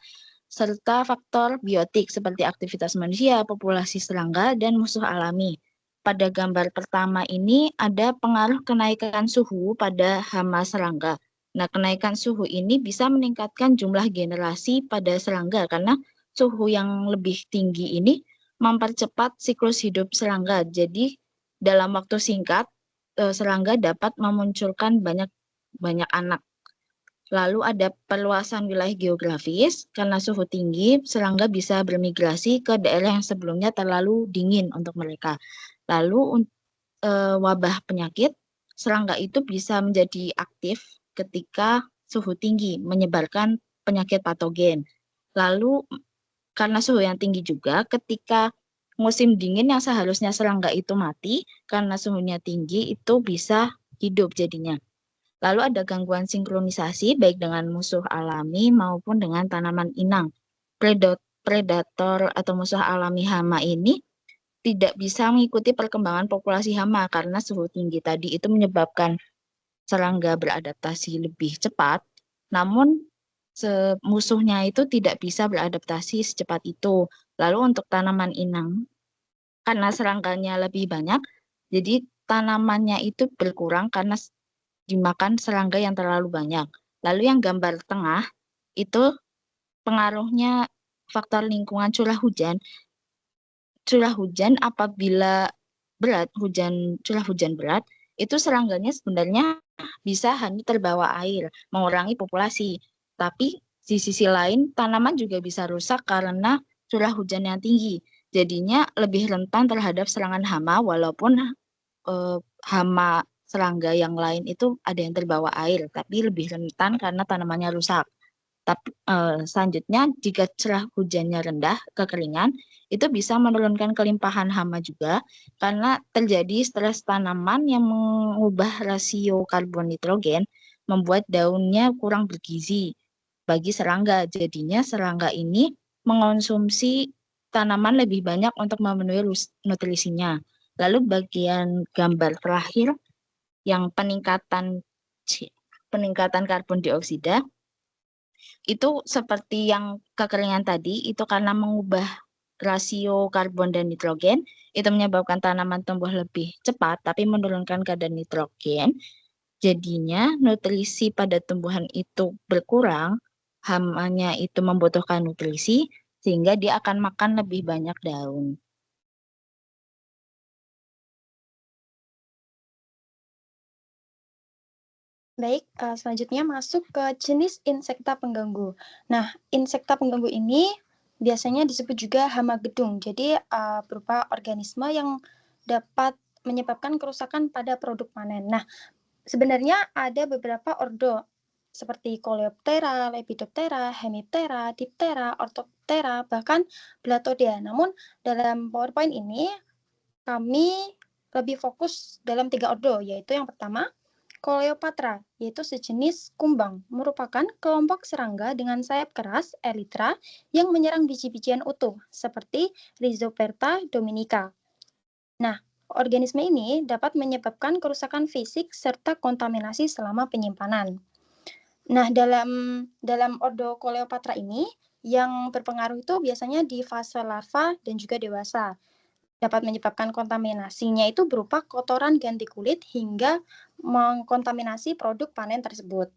serta faktor biotik seperti aktivitas manusia, populasi serangga, dan musuh alami. Pada gambar pertama ini ada pengaruh kenaikan suhu pada hama serangga. Nah, kenaikan suhu ini bisa meningkatkan jumlah generasi pada serangga karena suhu yang lebih tinggi ini mempercepat siklus hidup serangga. Jadi, dalam waktu singkat, serangga dapat memunculkan banyak anak. Lalu ada perluasan wilayah geografis, karena suhu tinggi, serangga bisa bermigrasi ke daerah yang sebelumnya terlalu dingin untuk mereka. Lalu wabah penyakit, serangga itu bisa menjadi aktif ketika suhu tinggi, menyebarkan penyakit patogen. Lalu karena suhu yang tinggi juga, ketika musim dingin yang seharusnya serangga itu mati, karena suhunya tinggi itu bisa hidup jadinya. Lalu ada gangguan sinkronisasi baik dengan musuh alami maupun dengan tanaman inang. Predator atau musuh alami hama ini tidak bisa mengikuti perkembangan populasi hama karena suhu tinggi tadi itu menyebabkan serangga beradaptasi lebih cepat. Namun musuhnya itu tidak bisa beradaptasi secepat itu. Lalu untuk tanaman inang, karena serangganya lebih banyak, jadi tanamannya itu berkurang karena dimakan serangga yang terlalu banyak. Lalu yang gambar tengah itu pengaruhnya faktor lingkungan curah hujan. Curah hujan apabila berat, curah hujan berat, itu serangganya sebenarnya bisa hanya terbawa air, mengurangi populasi. Tapi di sisi lain tanaman juga bisa rusak karena curah hujan yang tinggi. Jadinya lebih rentan terhadap serangan hama walaupun hama serangga yang lain itu ada yang terbawa air, tapi lebih rentan karena tanamannya rusak. Tapi selanjutnya jika curah hujannya rendah, kekeringan, itu bisa menurunkan kelimpahan hama juga karena terjadi stres tanaman yang mengubah rasio karbon nitrogen, membuat daunnya kurang bergizi bagi serangga. Jadinya serangga ini mengonsumsi tanaman lebih banyak untuk memenuhi nutrisinya. Lalu bagian gambar terakhir yang peningkatan karbon dioksida itu seperti yang kekeringan tadi, itu karena mengubah rasio karbon dan nitrogen, itu menyebabkan tanaman tumbuh lebih cepat tapi menurunkan kadar nitrogen. Jadinya nutrisi pada tumbuhan itu berkurang, hamanya itu membutuhkan nutrisi sehingga dia akan makan lebih banyak daun. Baik, selanjutnya masuk ke jenis insekta pengganggu. Nah, insekta pengganggu ini biasanya disebut juga hama gedung. Jadi, berupa organisme yang dapat menyebabkan kerusakan pada produk panen. Nah, sebenarnya ada beberapa ordo seperti Coleoptera, Lepidoptera, Hemiptera, Diptera, Orthoptera, bahkan Blattodea. Namun dalam PowerPoint ini kami lebih fokus dalam 3 ordo, yaitu yang pertama Coleopatra, yaitu sejenis kumbang, merupakan kelompok serangga dengan sayap keras, elytra, yang menyerang biji-bijian utuh, seperti Rhizoperta dominica. Nah, organisme ini dapat menyebabkan kerusakan fisik serta kontaminasi selama penyimpanan. Nah, dalam ordo Coleopatra ini, yang berpengaruh itu biasanya di fase larva dan juga dewasa. Dapat menyebabkan kontaminasinya itu berupa kotoran ganti kulit hingga mengkontaminasi produk panen tersebut.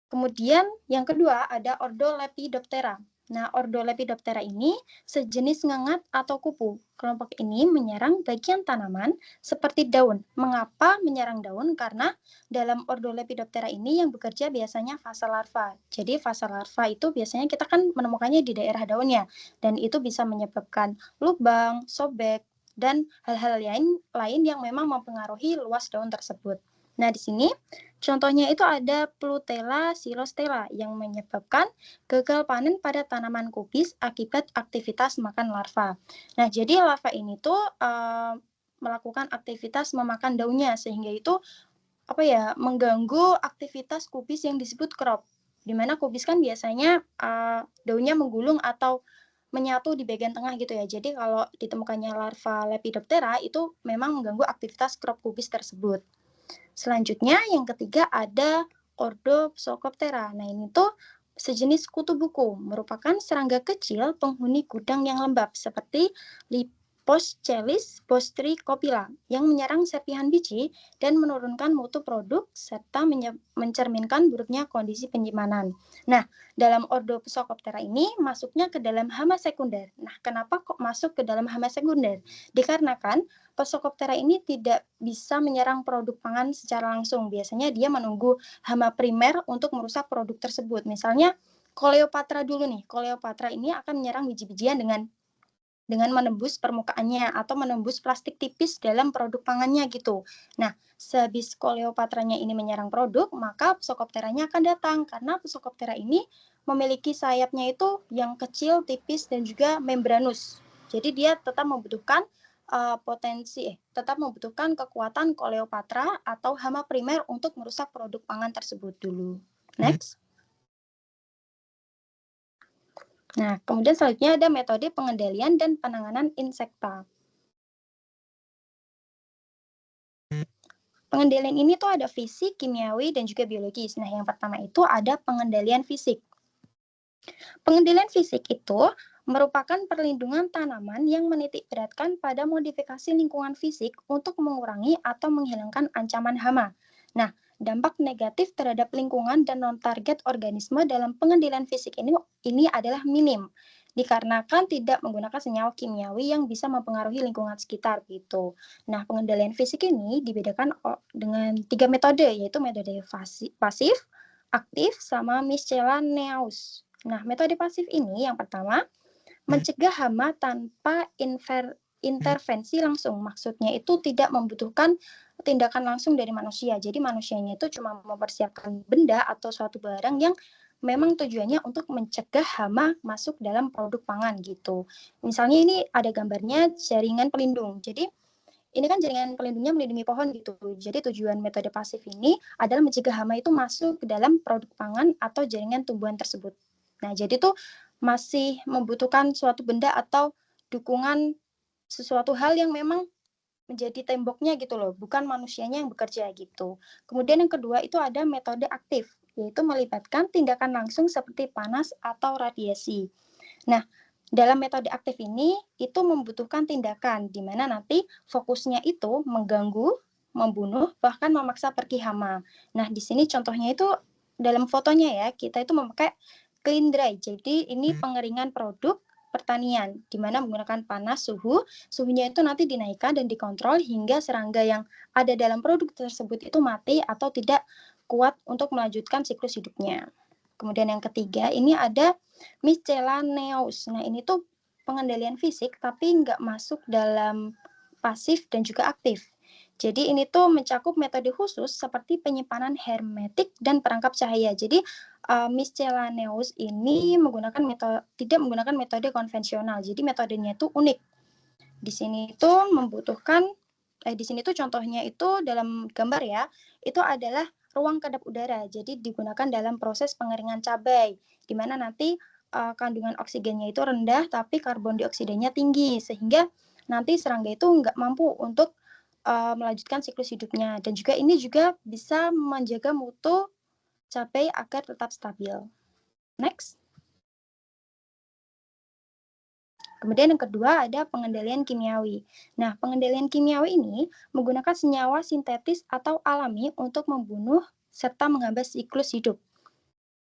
Kemudian yang kedua ada ordo Lepidoptera. Nah, ordo Lepidoptera ini sejenis ngengat atau kupu. Kelompok ini menyerang bagian tanaman seperti daun. Mengapa menyerang daun? Karena dalam ordo Lepidoptera ini yang bekerja biasanya fase larva. Jadi fase larva itu biasanya kita kan menemukannya di daerah daunnya, dan itu bisa menyebabkan lubang, sobek, dan hal-hal lain yang memang mempengaruhi luas daun tersebut. Nah, di sini contohnya itu ada Plutella xylostella yang menyebabkan gagal panen pada tanaman kubis akibat aktivitas makan larva. Nah, jadi larva ini tuh melakukan aktivitas memakan daunnya, sehingga itu mengganggu aktivitas kubis yang disebut crop. Di mana kubis kan biasanya daunnya menggulung atau menyatu di bagian tengah gitu ya. Jadi kalau ditemukannya larva Lepidoptera itu memang mengganggu aktivitas crop kubis tersebut. Selanjutnya yang ketiga ada ordo Pseucoptera. Nah, ini tuh sejenis kutu buku, merupakan serangga kecil penghuni gudang yang lembab seperti Liposchelis bostricopila yang menyerang serpihan biji dan menurunkan mutu produk serta mencerminkan buruknya kondisi penyimpanan. Nah, dalam ordo Pseucoptera ini masuknya ke dalam hama sekunder. Nah, kenapa kok masuk ke dalam hama sekunder? Dikarenakan Pseucoptera ini tidak bisa menyerang produk pangan secara langsung. Biasanya dia menunggu hama primer untuk merusak produk tersebut. Misalnya Coleopatra dulu nih. Coleopatra ini akan menyerang biji-bijian dengan menembus permukaannya atau menembus plastik tipis dalam produk pangannya gitu. Nah, sehabis Coleopatranya ini menyerang produk, maka Pseucopteranya akan datang karena Pseucoptera ini memiliki sayapnya itu yang kecil, tipis, dan juga membranus. Jadi dia tetap membutuhkan tetap membutuhkan kekuatan Coleopatra atau hama primer untuk merusak produk pangan tersebut dulu. Next. Nah, kemudian selanjutnya ada metode pengendalian dan penanganan insekta. Pengendalian ini tuh ada fisik, kimiawi, dan juga biologis. Nah, yang pertama itu ada pengendalian fisik. Pengendalian fisik itu merupakan perlindungan tanaman yang menitik beratkan pada modifikasi lingkungan fisik untuk mengurangi atau menghilangkan ancaman hama. Nah, dampak negatif terhadap lingkungan dan non-target organisme dalam pengendalian fisik ini adalah minim, dikarenakan tidak menggunakan senyawa kimiawi yang bisa mempengaruhi lingkungan sekitar gitu. Nah, pengendalian fisik ini dibedakan dengan 3 metode, yaitu metode pasif, aktif, sama miscellaneous. Nah, metode pasif ini yang pertama, mencegah hama tanpa intervensi langsung. Maksudnya itu tidak membutuhkan tindakan langsung dari manusia. Jadi manusianya itu cuma mempersiapkan benda atau suatu barang yang memang tujuannya untuk mencegah hama masuk dalam produk pangan gitu. Misalnya ini ada gambarnya jaringan pelindung. Jadi ini kan jaringan pelindungnya melindungi pohon gitu. Jadi tujuan metode pasif ini adalah mencegah hama itu masuk ke dalam produk pangan atau jaringan tumbuhan tersebut. Nah, jadi tuh masih membutuhkan suatu benda atau dukungan sesuatu hal yang memang menjadi temboknya gitu loh, bukan manusianya yang bekerja gitu. Kemudian yang kedua itu ada metode aktif, yaitu melibatkan tindakan langsung seperti panas atau radiasi. Nah, dalam metode aktif ini itu membutuhkan tindakan di mana nanti fokusnya itu mengganggu, membunuh, bahkan memaksa pergi hama. Nah, di sini contohnya itu dalam fotonya ya, kita itu memakai clean dry. Jadi ini pengeringan produk pertanian di mana menggunakan panas suhunya itu nanti dinaikkan dan dikontrol hingga serangga yang ada dalam produk tersebut itu mati atau tidak kuat untuk melanjutkan siklus hidupnya. Kemudian yang ketiga, ini ada miscellaneous. Nah, ini tuh pengendalian fisik tapi nggak masuk dalam pasif dan juga aktif. Jadi ini tuh mencakup metode khusus seperti penyimpanan hermetik dan perangkap cahaya. Jadi miscellaneous ini tidak menggunakan metode konvensional. Jadi metodenya itu unik. Di sini itu di sini tuh contohnya itu dalam gambar ya, itu adalah ruang kedap udara. Jadi digunakan dalam proses pengeringan cabai, di mana nanti kandungan oksigennya itu rendah, tapi karbon dioksidanya tinggi, sehingga nanti serangga itu nggak mampu untuk melanjutkan siklus hidupnya. Dan juga ini juga bisa menjaga mutu cabai agar tetap stabil. Next. Kemudian yang kedua ada pengendalian kimiawi. Nah, pengendalian kimiawi ini menggunakan senyawa sintetis atau alami untuk membunuh serta menghambat siklus hidup.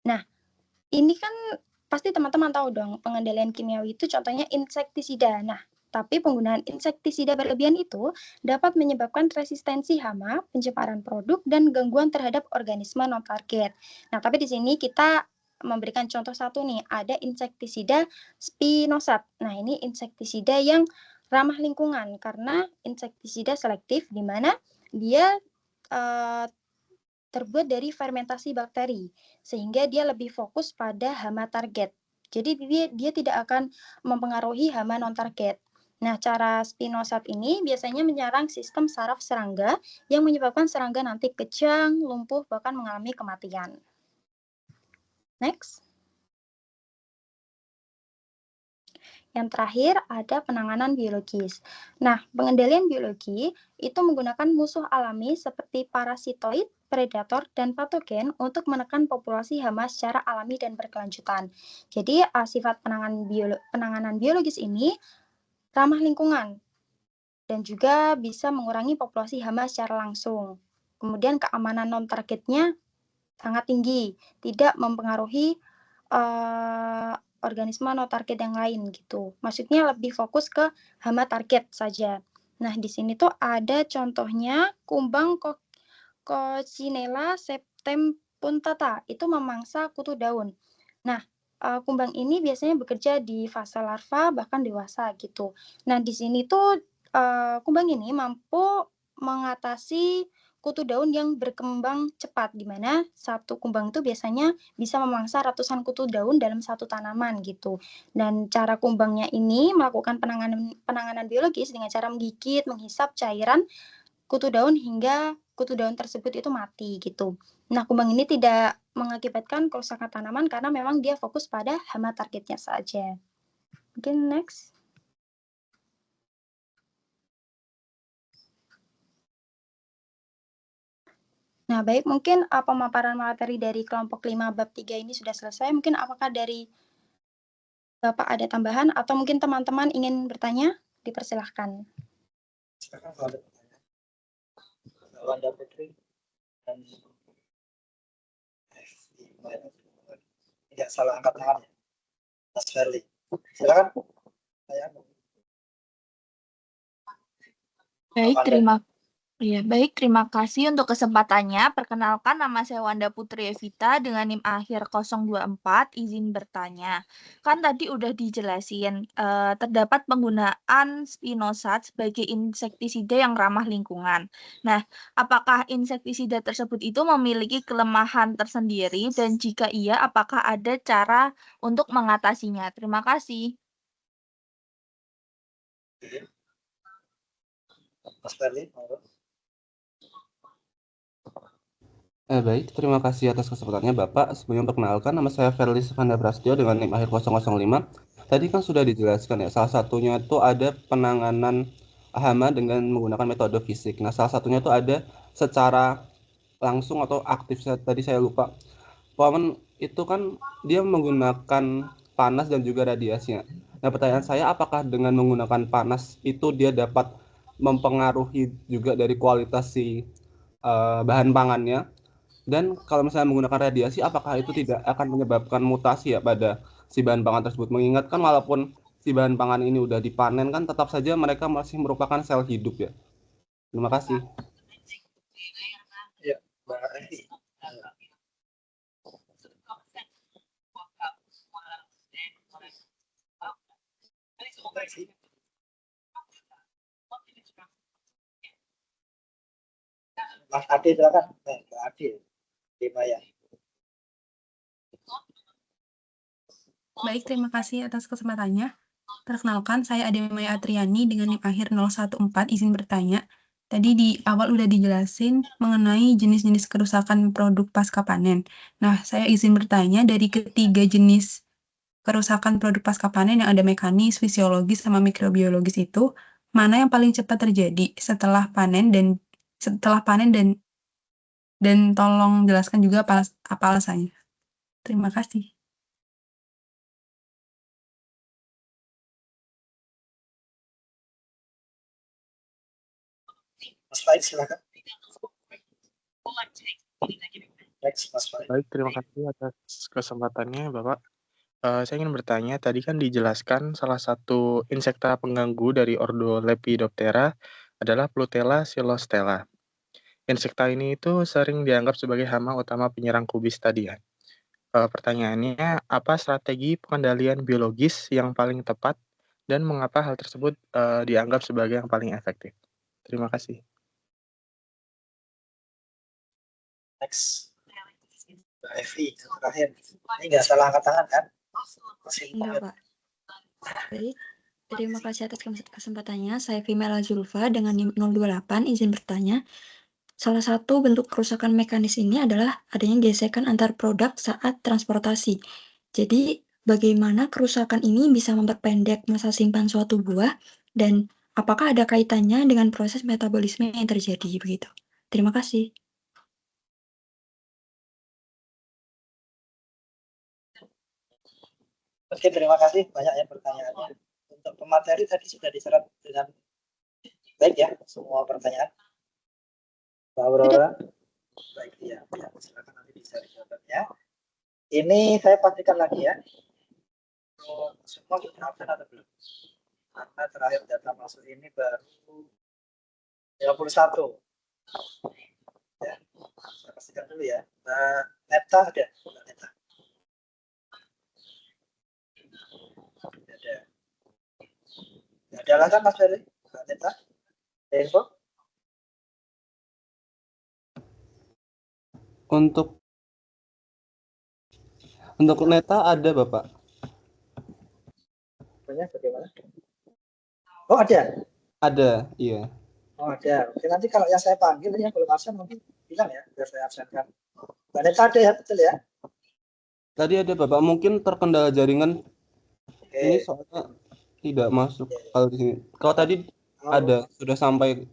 Nah, ini kan pasti teman-teman tahu dong, pengendalian kimiawi itu contohnya insektisida. Nah, tapi penggunaan insektisida berlebihan itu dapat menyebabkan resistensi hama, pencemaran produk, dan gangguan terhadap organisme non-target. Nah, tapi di sini kita memberikan contoh satu nih, ada insektisida spinosad. Nah, ini insektisida yang ramah lingkungan karena insektisida selektif di mana dia terbuat dari fermentasi bakteri, sehingga dia lebih fokus pada hama target. Jadi dia tidak akan mempengaruhi hama non-target. Nah, cara spinosad ini biasanya menyerang sistem saraf serangga yang menyebabkan serangga nanti kejang, lumpuh, bahkan mengalami kematian. Next. Yang terakhir ada penanganan biologis. Nah, pengendalian biologi itu menggunakan musuh alami seperti parasitoid, predator, dan patogen untuk menekan populasi hama secara alami dan berkelanjutan. Jadi, sifat penanganan biologis ini ramah lingkungan dan juga bisa mengurangi populasi hama secara langsung. Kemudian keamanan non-targetnya sangat tinggi, tidak mempengaruhi organisme non-target yang lain gitu. Maksudnya lebih fokus ke hama target saja. Nah, di sini tuh ada contohnya kumbang Coccinella septempunctata, itu memangsa kutu daun. Nah, kumbang ini biasanya bekerja di fase larva bahkan dewasa gitu. Nah, di sini tuh kumbang ini mampu mengatasi kutu daun yang berkembang cepat, di mana satu kumbang itu biasanya bisa memangsa ratusan kutu daun dalam satu tanaman gitu. Dan cara kumbangnya ini melakukan penanganan biologis dengan cara menggigit, menghisap cairan kutu daun hingga kutu daun tersebut itu mati gitu. Nah, kumbang ini tidak mengakibatkan kerusakan tanaman karena memang dia fokus pada hama targetnya saja. Mungkin next. Nah, baik, mungkin pemaparan materi dari kelompok 5 bab 3 ini sudah selesai. Mungkin apakah dari Bapak ada tambahan atau mungkin teman-teman ingin bertanya? Dipersilahkan. Silakan kalau ada pertanyaan. Wanda Putri dan tidak salah angkat tangan ya. Mas Ferli. Silakan. Terima kasih untuk kesempatannya. Perkenalkan, nama saya Wanda Putri Evita dengan NIM akhir 024, izin bertanya. Kan tadi udah dijelasin, terdapat penggunaan spinosad sebagai insektisida yang ramah lingkungan. Nah, apakah insektisida tersebut itu memiliki kelemahan tersendiri, dan jika iya, apakah ada cara untuk mengatasinya? Terima kasih. Mas Ferli. Baik, terima kasih atas kesempatannya Bapak. Sebelum perkenalkan, nama saya Ferli Sivanda Prastio dengan NIM akhir 005. Tadi kan sudah dijelaskan ya, salah satunya itu ada penanganan hama dengan menggunakan metode fisik. Nah, salah satunya itu ada secara langsung atau aktif, tadi saya lupa. Paman itu kan dia menggunakan panas dan juga radiasinya. Nah, pertanyaan saya, apakah dengan menggunakan panas itu dia dapat mempengaruhi juga dari kualitas si bahan pangannya? Dan kalau misalnya menggunakan radiasi, apakah itu tidak akan menyebabkan mutasi ya pada si bahan pangan tersebut? Mengingatkan walaupun si bahan pangan ini udah dipanen kan tetap saja mereka masih merupakan sel hidup ya. Terima kasih. Ya, Mbak Evi. sih. Mas Adi silakan. Mbak Adi. Maya. Baik, terima kasih atas kesempatannya. Perkenalkan, saya Ade Maya Atriani dengan NIM akhir 014, izin bertanya. Tadi di awal udah dijelasin mengenai jenis-jenis kerusakan produk pasca panen. Nah, saya izin bertanya dari ketiga jenis kerusakan produk pasca panen yang ada mekanis, fisiologis, sama mikrobiologis itu, mana yang paling cepat terjadi setelah panen dan tolong jelaskan juga apa alasannya. Terima kasih. Mas Faid silakan. Next, Mas Faid. Baik, terima kasih atas kesempatannya, Bapak. Saya ingin bertanya, tadi kan dijelaskan salah satu insekta pengganggu dari ordo Lepidoptera adalah Plutella xylostella. Insekta ini itu sering dianggap sebagai hama utama penyerang kubis tadi ya. Pertanyaannya, apa strategi pengendalian biologis yang paling tepat dan mengapa hal tersebut dianggap sebagai yang paling efektif? Terima kasih. Next. Mbak Evi, terakhir. Ini nggak salah angkat tangan kan? Enggak, Pak. Baik, terima kasih atas kesempatannya. Saya Vimela Zulfa dengan NIM 028, izin bertanya. Salah satu bentuk kerusakan mekanis ini adalah adanya gesekan antar produk saat transportasi. Jadi, bagaimana kerusakan ini bisa memperpendek masa simpan suatu buah dan apakah ada kaitannya dengan proses metabolisme yang terjadi begitu? Terima kasih. Oke, terima kasih banyak ya pertanyaannya. Untuk pemateri tadi sudah diserap dengan baik ya semua pertanyaan. Mbak Aurora, baik ya, silakan nanti dicari jawabannya. Ini saya pastikan lagi ya. Semua sudah absen atau belum? Karena terakhir data masuk ini baru 51. Ya, saya pastikan dulu ya. Neta ada, Mbak Neta. Ada alasan Mas Ferry? Mbak Neta? Ada info? Untuk Neta ada, Bapak. Bagaimana? Oh, ada? Ada, iya. Oh, ada. Oke, nanti kalau yang saya panggil yang belum absen mungkin bilang ya, biar saya absenkan. Mbak Neta ada ya, betul ya? Tadi ada, Bapak. Mungkin terkendala jaringan. Oke. Ini soalnya tidak masuk kalau di sini. Kalau tadi ada sudah sampai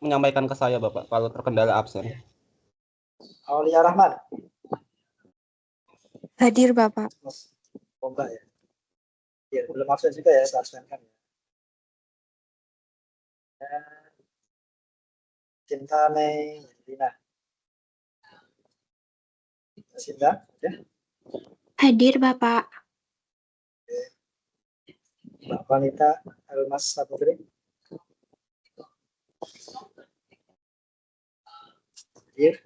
menyampaikan ke saya, Bapak, kalau terkendala absen. Aulia Rahman. Hadir, Bapak. Oh, Mbak ya. Ya, belum absen juga ya, saya absenkan ya. Cinta Mei Lina. Cinta, ya. Hadir, Bapak. Mbak Wanita Almas Saputri. Hadir.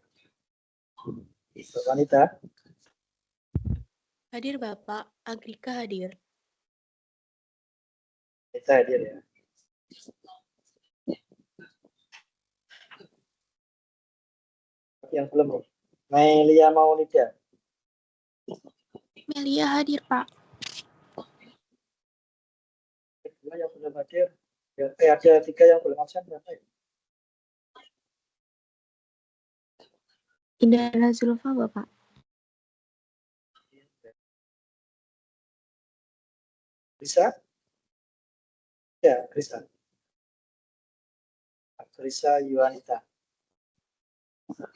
Mbak Wanita. Hadir, Bapak. Agrika hadir. Kita hadir ya. Yang belum, Melia Maulida. Melia hadir, Pak. Kedua yang belum hadir. Ada 3 yang belum absen berapa ya? Indra Zulfa, Bapak. Bisa? Ya, Krista. Krista Yuanita.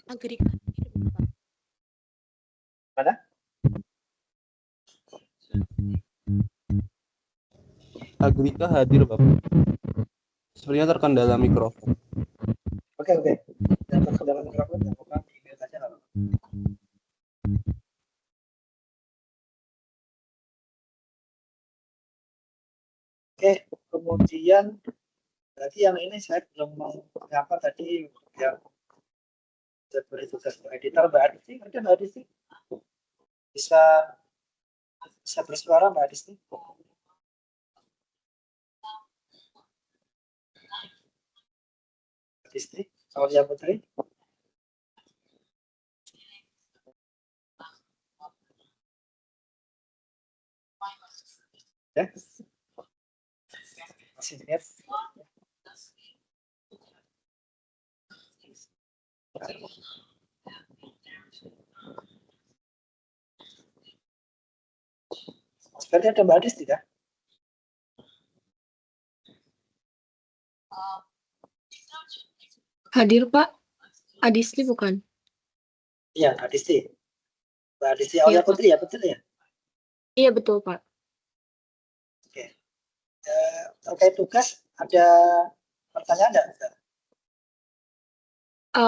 Agrika hadir, Bapak. Mana? Agrika hadir, Bapak. Sebenarnya terkendala mikrofon. Oke. Yang terkendala mikrofon yang bukan di email saja nggak apa-apa. Oke, kemudian berarti yang ini saya belum mengapa tadi yang beri tugas editor Mbak Adisti, ada Mbak Adisti? Bisa bersuara Mbak Adisti? Adisti, Aulia Putri. Ya. Masih ingat? Seperti ada Mbak Adis tidak? Hadir, Pak. Adisti bukan? Iya, Adisti. Mbak Adisti Aulia Pak. Putri ya, betul ya? Iya, betul, Pak. Oke. Terkait tugas, ada pertanyaan enggak?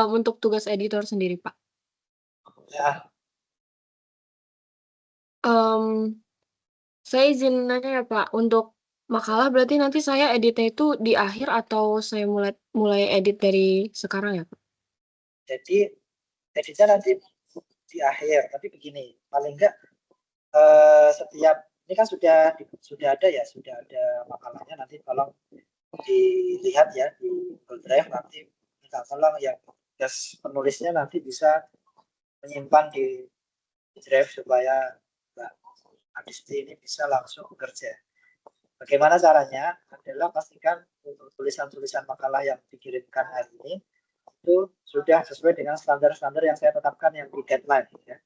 Untuk tugas editor sendiri, Pak. Ya, Saya izin nanya ya, Pak. Untuk makalah berarti nanti saya editnya itu di akhir atau saya mulai edit dari sekarang ya, Pak? jadi editnya nanti di akhir, tapi begini, paling enggak setiap ini kan sudah ada ya, sudah ada makalahnya, nanti tolong dilihat ya di Google Drive, nanti minta tolong yang tugas penulisnya nanti bisa menyimpan di Drive supaya Mbak Adisti ini bisa langsung bekerja. Bagaimana caranya? Adalah pastikan untuk tulisan-tulisan makalah yang dikirimkan hari ini itu sudah sesuai dengan standar-standar yang saya tetapkan yang di deadline ya.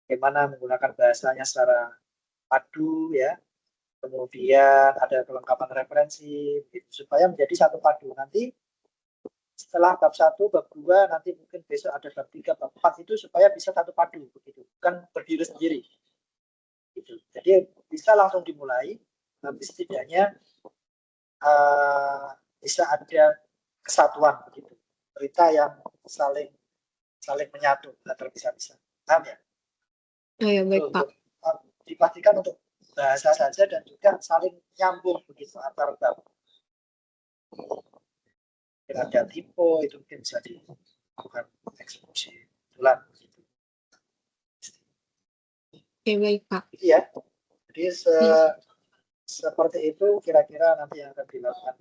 Bagaimana menggunakan bahasanya secara padu ya, kemudian ada kelengkapan referensi gitu, supaya menjadi satu padu. Nanti setelah bab 1, bab 2, nanti mungkin besok ada bab 3, bab 4 itu supaya bisa satu padu begitu, bukan berdiri sendiri gitu. Jadi bisa langsung dimulai, tapi setidaknya bisa ada kesatuan begitu, berita yang saling menyatu, nggak terpisah-pisah. Paham ya? Ya, baik, Pak. Dipastikan untuk bahasa saja dan juga saling nyambung begitu antar bab. Mungkin ada typo, itu mungkin bisa dilakukan eksekusi ulang begitu. Oke, baik, Pak. Iya. Jadi seperti itu kira-kira nanti yang akan dilakukan.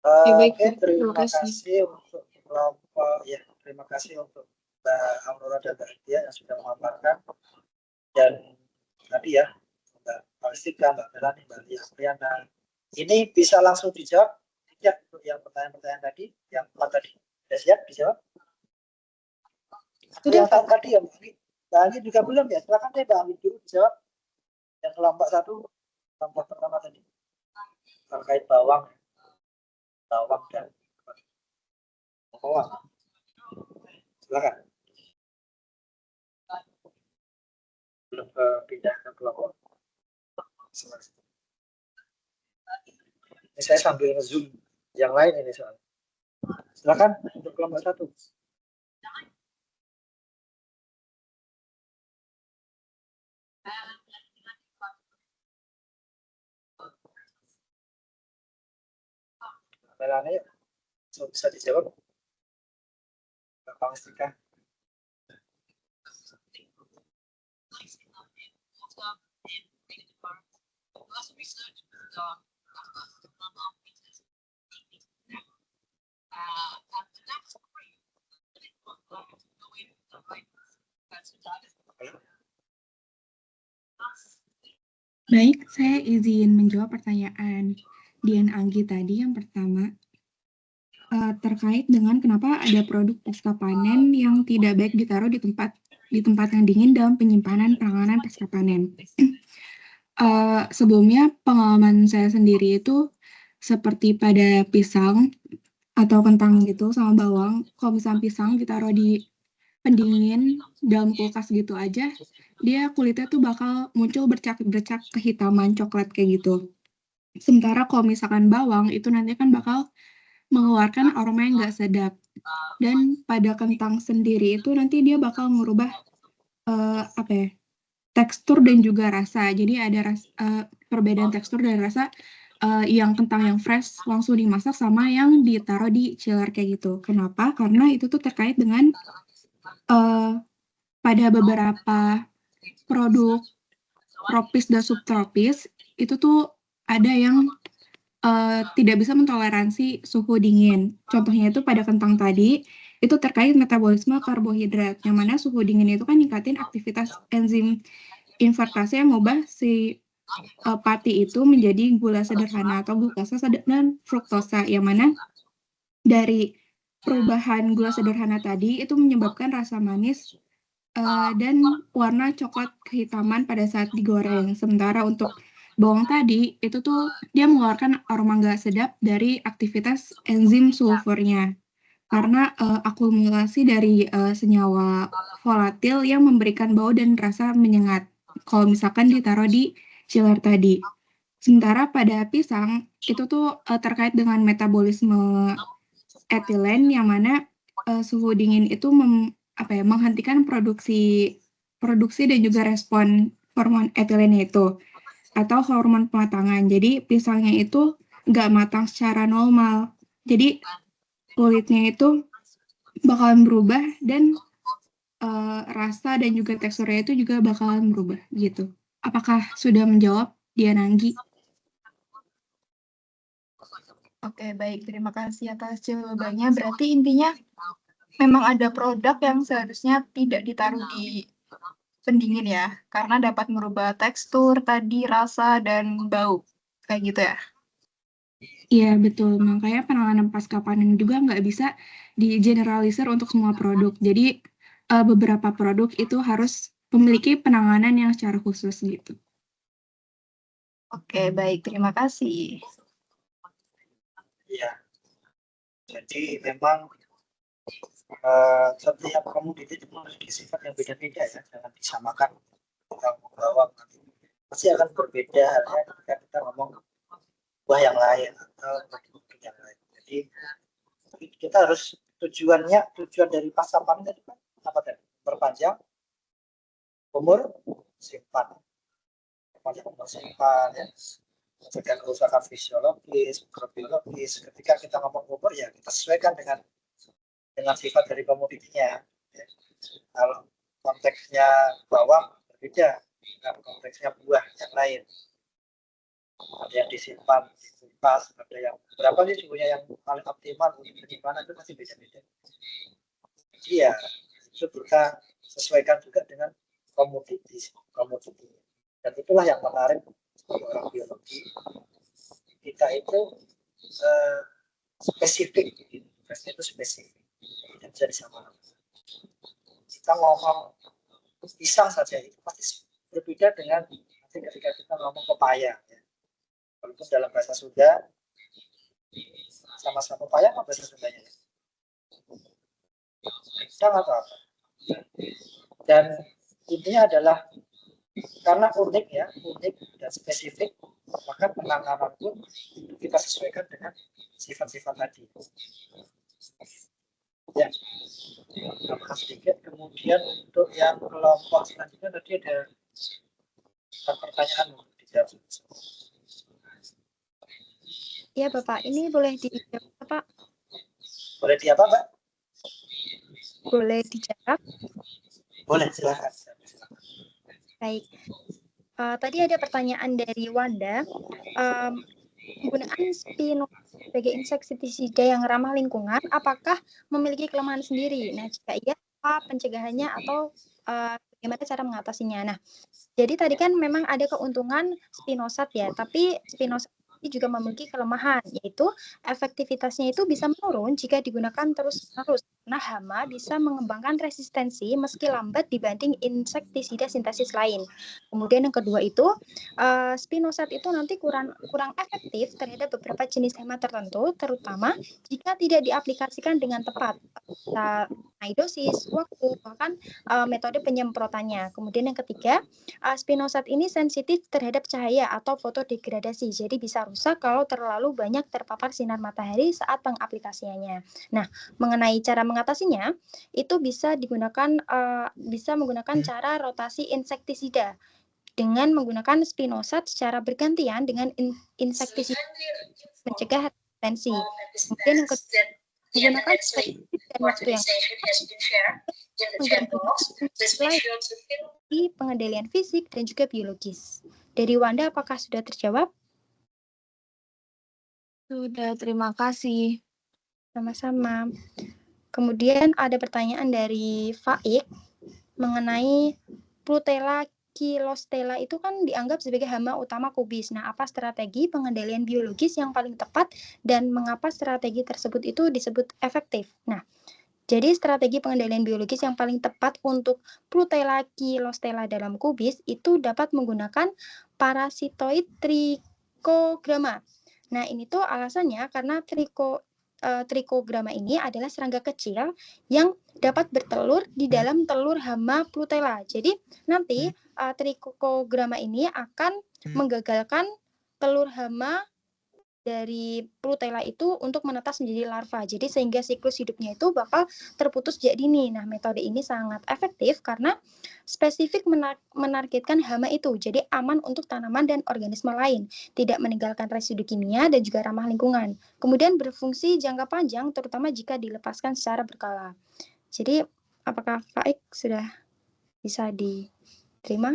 Oke, terima kasih untuk kelompok ya, terima kasih untuk Mbak Aurora dan Mbak Adia yang sudah memaparkan, dan tadi ya Mbak Palestika, Mbak Melani, Mbak Lia Priana, ini bisa langsung dijawab tidak untuk yang pertanyaan-pertanyaan tadi, yang tadi sudah siap dijawab? Yang tadi ya Mbak Anggi juga belum ya, silakan deh Mbak Anggi dulu dijawab yang kelompok 1, kelompok pertama tadi terkait bawang dan bawang. Silakan. Belum pindah ke kelompok. Ini saya sambil nge-zoom yang lain ini soalnya. Silakan untuk kelompok 1. Melani, bisa dijawab? Mbak Palestika. Baik, saya izin menjawab pertanyaan Dian Anggi tadi yang pertama terkait dengan kenapa ada produk pasca panen yang tidak baik ditaruh di tempat yang dingin dalam penyimpanan penanganan pasca panen. Sebelumnya pengalaman saya sendiri itu seperti pada pisang atau kentang gitu sama bawang, kalau misalnya pisang ditaruh di pendingin dalam kulkas gitu aja, dia kulitnya tuh bakal muncul bercak kehitaman coklat kayak gitu. Sementara kalau misalkan bawang itu nanti kan bakal mengeluarkan aroma yang nggak sedap. Dan pada kentang sendiri itu nanti dia bakal merubah tekstur dan juga rasa. Jadi ada perbedaan tekstur dan rasa yang kentang yang fresh langsung dimasak sama yang ditaruh di chiller kayak gitu. Kenapa? Karena itu tuh terkait dengan pada beberapa produk tropis dan subtropis itu tuh ada yang tidak bisa mentoleransi suhu dingin. Contohnya itu pada kentang tadi, itu terkait metabolisme karbohidrat, yang mana suhu dingin itu kan ningkatin aktivitas enzim invertase yang mengubah si pati itu menjadi gula sederhana atau glukose dan fruktosa, yang mana dari perubahan gula sederhana tadi itu menyebabkan rasa manis dan warna coklat kehitaman pada saat digoreng. Sementara untuk bawang tadi itu tuh dia mengeluarkan aroma nggak sedap dari aktivitas enzim sulfurnya karena akumulasi dari senyawa volatil yang memberikan bau dan rasa menyengat kalau misalkan ditaruh di chiller tadi. Sementara pada pisang itu tuh terkait dengan metabolisme etilen yang mana suhu dingin itu menghentikan produksi dan juga respon hormon etilen itu atau hormon pematangan. Jadi pisangnya itu nggak matang secara normal. Jadi kulitnya itu bakalan berubah dan rasa dan juga teksturnya itu juga bakalan berubah gitu. Apakah sudah menjawab, Diananggi? Oke, baik. Terima kasih atas jawabannya. Berarti intinya memang ada produk yang seharusnya tidak ditaruh di pendingin ya, karena dapat merubah tekstur, tadi rasa, dan bau. Kayak gitu ya? Iya, betul. Makanya penanganan pasca panen juga nggak bisa di-generalisir untuk semua produk. Jadi, beberapa produk itu harus memiliki penanganan yang secara khusus gitu. Oke, baik. Terima kasih. Iya. Jadi memang setiap komoditi itu memiliki sifat yang beda-beda ya, jangan disamakan bawang nanti pasti akan berbeda halnya ketika kita ngomong buah yang lain atau produk yang lain. Jadi kita harus tujuan dari pasca panen tadi apa tadi? Perpanjang umur simpan, ya, mencegah kerusakan fisiologis, mikrobiologis. Ketika kita ngomong umur ya kita sesuaikan dengan sifat dari komoditinya. Ya. Kalau konteksnya bawang berbeda dengan konteksnya buah yang lain. Ada yang disimpan di kulkas, ada yang berapa sih suhunya yang paling optimal untuk penyimpanan itu masih beda-beda. Jadi ya itu kita sesuaikan juga dengan komoditi. Dan itulah yang menarik bagi orang biologi. Kita itu spesifik, itu spesifik. Tidak bisa disamakan. Kita ngomong pisang saja itu pasti berbeda dengan nanti ketika kita ngomong pepaya. Ya. Walaupun dalam bahasa Sunda sama-sama pepaya apa bahasa Sundanya? Pisang atau apa? Dan intinya adalah karena unik dan spesifik, maka penanganan pun kita sesuaikan dengan sifat-sifat tadi. Ya, tambah sedikit. Kemudian untuk yang kelompok selanjutnya tadi ada pertanyaan dijawab. Iya Bapak, ini boleh dijawab Pak? Boleh di apa Mbak? Boleh dijawab? Boleh, silakan. Baik. Tadi ada pertanyaan dari Wanda. Penggunaan spinosa sebagai insektisida yang ramah lingkungan, apakah memiliki kelemahan sendiri? Nah, jika iya, apa pencegahannya atau bagaimana cara mengatasinya? Nah, jadi tadi kan memang ada keuntungan spinosat ya, tapi spinosat juga memiliki kelemahan, yaitu efektivitasnya itu bisa menurun jika digunakan terus-menerus. Nah, hama bisa mengembangkan resistensi meski lambat dibanding insektisida sintesis lain. Kemudian yang kedua itu, spinosat itu nanti kurang efektif terhadap beberapa jenis hama tertentu, terutama jika tidak diaplikasikan dengan tepat. Naik dosis, waktu, bahkan metode penyemprotannya. Kemudian yang ketiga, spinosat ini sensitif terhadap cahaya atau fotodegradasi, jadi bisa rusak kalau terlalu banyak terpapar sinar matahari saat pengaplikasiannya. Nah, mengenai cara mengatasinya, itu bisa menggunakan cara rotasi insektisida dengan menggunakan spinosat secara bergantian dengan insektisida mencegah resistensi. Kemudian yang kedua, menggunakan dan waktu yang di pengendalian fisik dan juga biologis. Dari Wanda, apakah sudah terjawab? Sudah, terima kasih. Sama-sama. Kemudian ada pertanyaan dari Faik mengenai Prutella kilostela itu kan dianggap sebagai hama utama kubis. Nah, apa strategi pengendalian biologis yang paling tepat dan mengapa strategi tersebut itu disebut efektif? Nah, jadi strategi pengendalian biologis yang paling tepat untuk Prutella kilostela dalam kubis itu dapat menggunakan parasitoid Trichogramma. Nah, ini tuh alasannya karena Trichogramma ini adalah serangga kecil yang dapat bertelur di dalam telur hama Prutella. Jadi nanti Trichogramma ini akan menggagalkan telur hama dari Prutella itu untuk menetas menjadi larva. Jadi sehingga siklus hidupnya itu bakal terputus sejak dini. Nah, metode ini sangat efektif karena spesifik menargetkan hama itu. Jadi aman untuk tanaman dan organisme lain, tidak meninggalkan residu kimia dan juga ramah lingkungan. Kemudian berfungsi jangka panjang terutama jika dilepaskan secara berkala. Jadi apakah Faik sudah bisa diterima?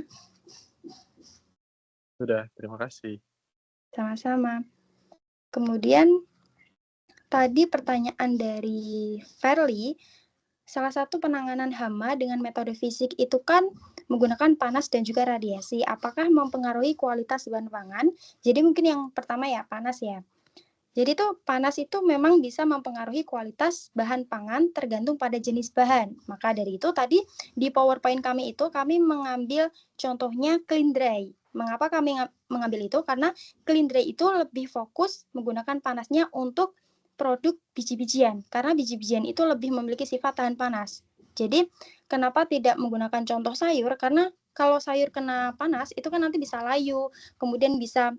Sudah, terima kasih. Sama-sama. Kemudian tadi pertanyaan dari Verly, salah satu penanganan hama dengan metode fisik itu kan menggunakan panas dan juga radiasi. Apakah mempengaruhi kualitas bahan pangan? Jadi mungkin yang pertama ya panas ya. Jadi tuh panas itu memang bisa mempengaruhi kualitas bahan pangan tergantung pada jenis bahan. Maka dari itu tadi di PowerPoint kami itu kami mengambil contohnya clean dry. Mengapa kami mengambil itu? Karena clean dry itu lebih fokus menggunakan panasnya untuk produk biji-bijian. Karena biji-bijian itu lebih memiliki sifat tahan panas. Jadi kenapa tidak menggunakan contoh sayur? Karena kalau sayur kena panas itu kan nanti bisa layu, kemudian bisa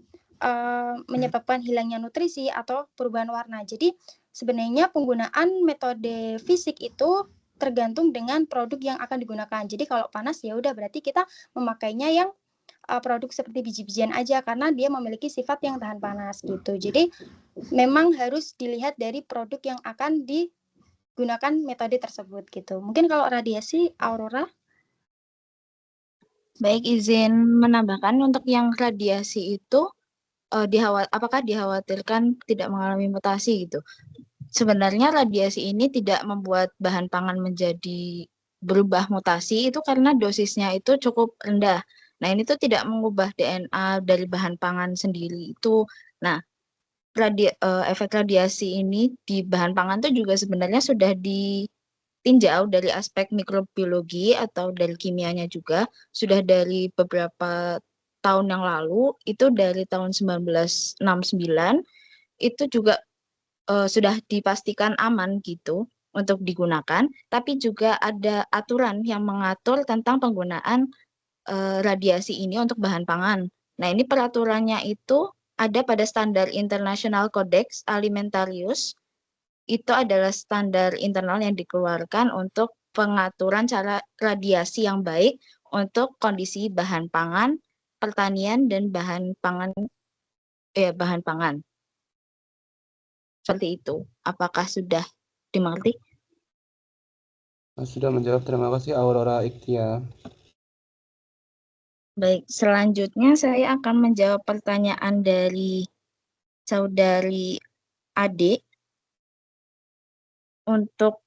menyebabkan hilangnya nutrisi atau perubahan warna. Jadi sebenarnya penggunaan metode fisik itu tergantung dengan produk yang akan digunakan. Jadi kalau panas ya udah berarti kita memakainya yang produk seperti biji-bijian aja karena dia memiliki sifat yang tahan panas gitu. Jadi memang harus dilihat dari produk yang akan digunakan metode tersebut gitu. Mungkin kalau radiasi, Aurora? Baik, izin menambahkan untuk yang radiasi itu apakah dikhawatirkan tidak mengalami mutasi gitu? Sebenarnya radiasi ini tidak membuat bahan pangan menjadi berubah mutasi itu karena dosisnya itu cukup rendah. Nah, ini tuh tidak mengubah DNA dari bahan pangan sendiri itu. Nah, efek radiasi ini di bahan pangan tuh juga sebenarnya sudah ditinjau dari aspek mikrobiologi atau dari kimianya juga. Sudah dari beberapa tahun yang lalu, itu dari tahun 1969, itu juga sudah dipastikan aman gitu untuk digunakan, tapi juga ada aturan yang mengatur tentang penggunaan radiasi ini untuk bahan pangan. Nah, ini peraturannya itu ada pada standar International Codex Alimentarius. Itu adalah standar internal yang dikeluarkan untuk pengaturan cara radiasi yang baik untuk kondisi bahan pangan, pertanian dan bahan pangan. Seperti itu. Apakah sudah dimengerti? Sudah menjawab, terima kasih Aurora Iktia. Baik, selanjutnya saya akan menjawab pertanyaan dari saudari Ade. Untuk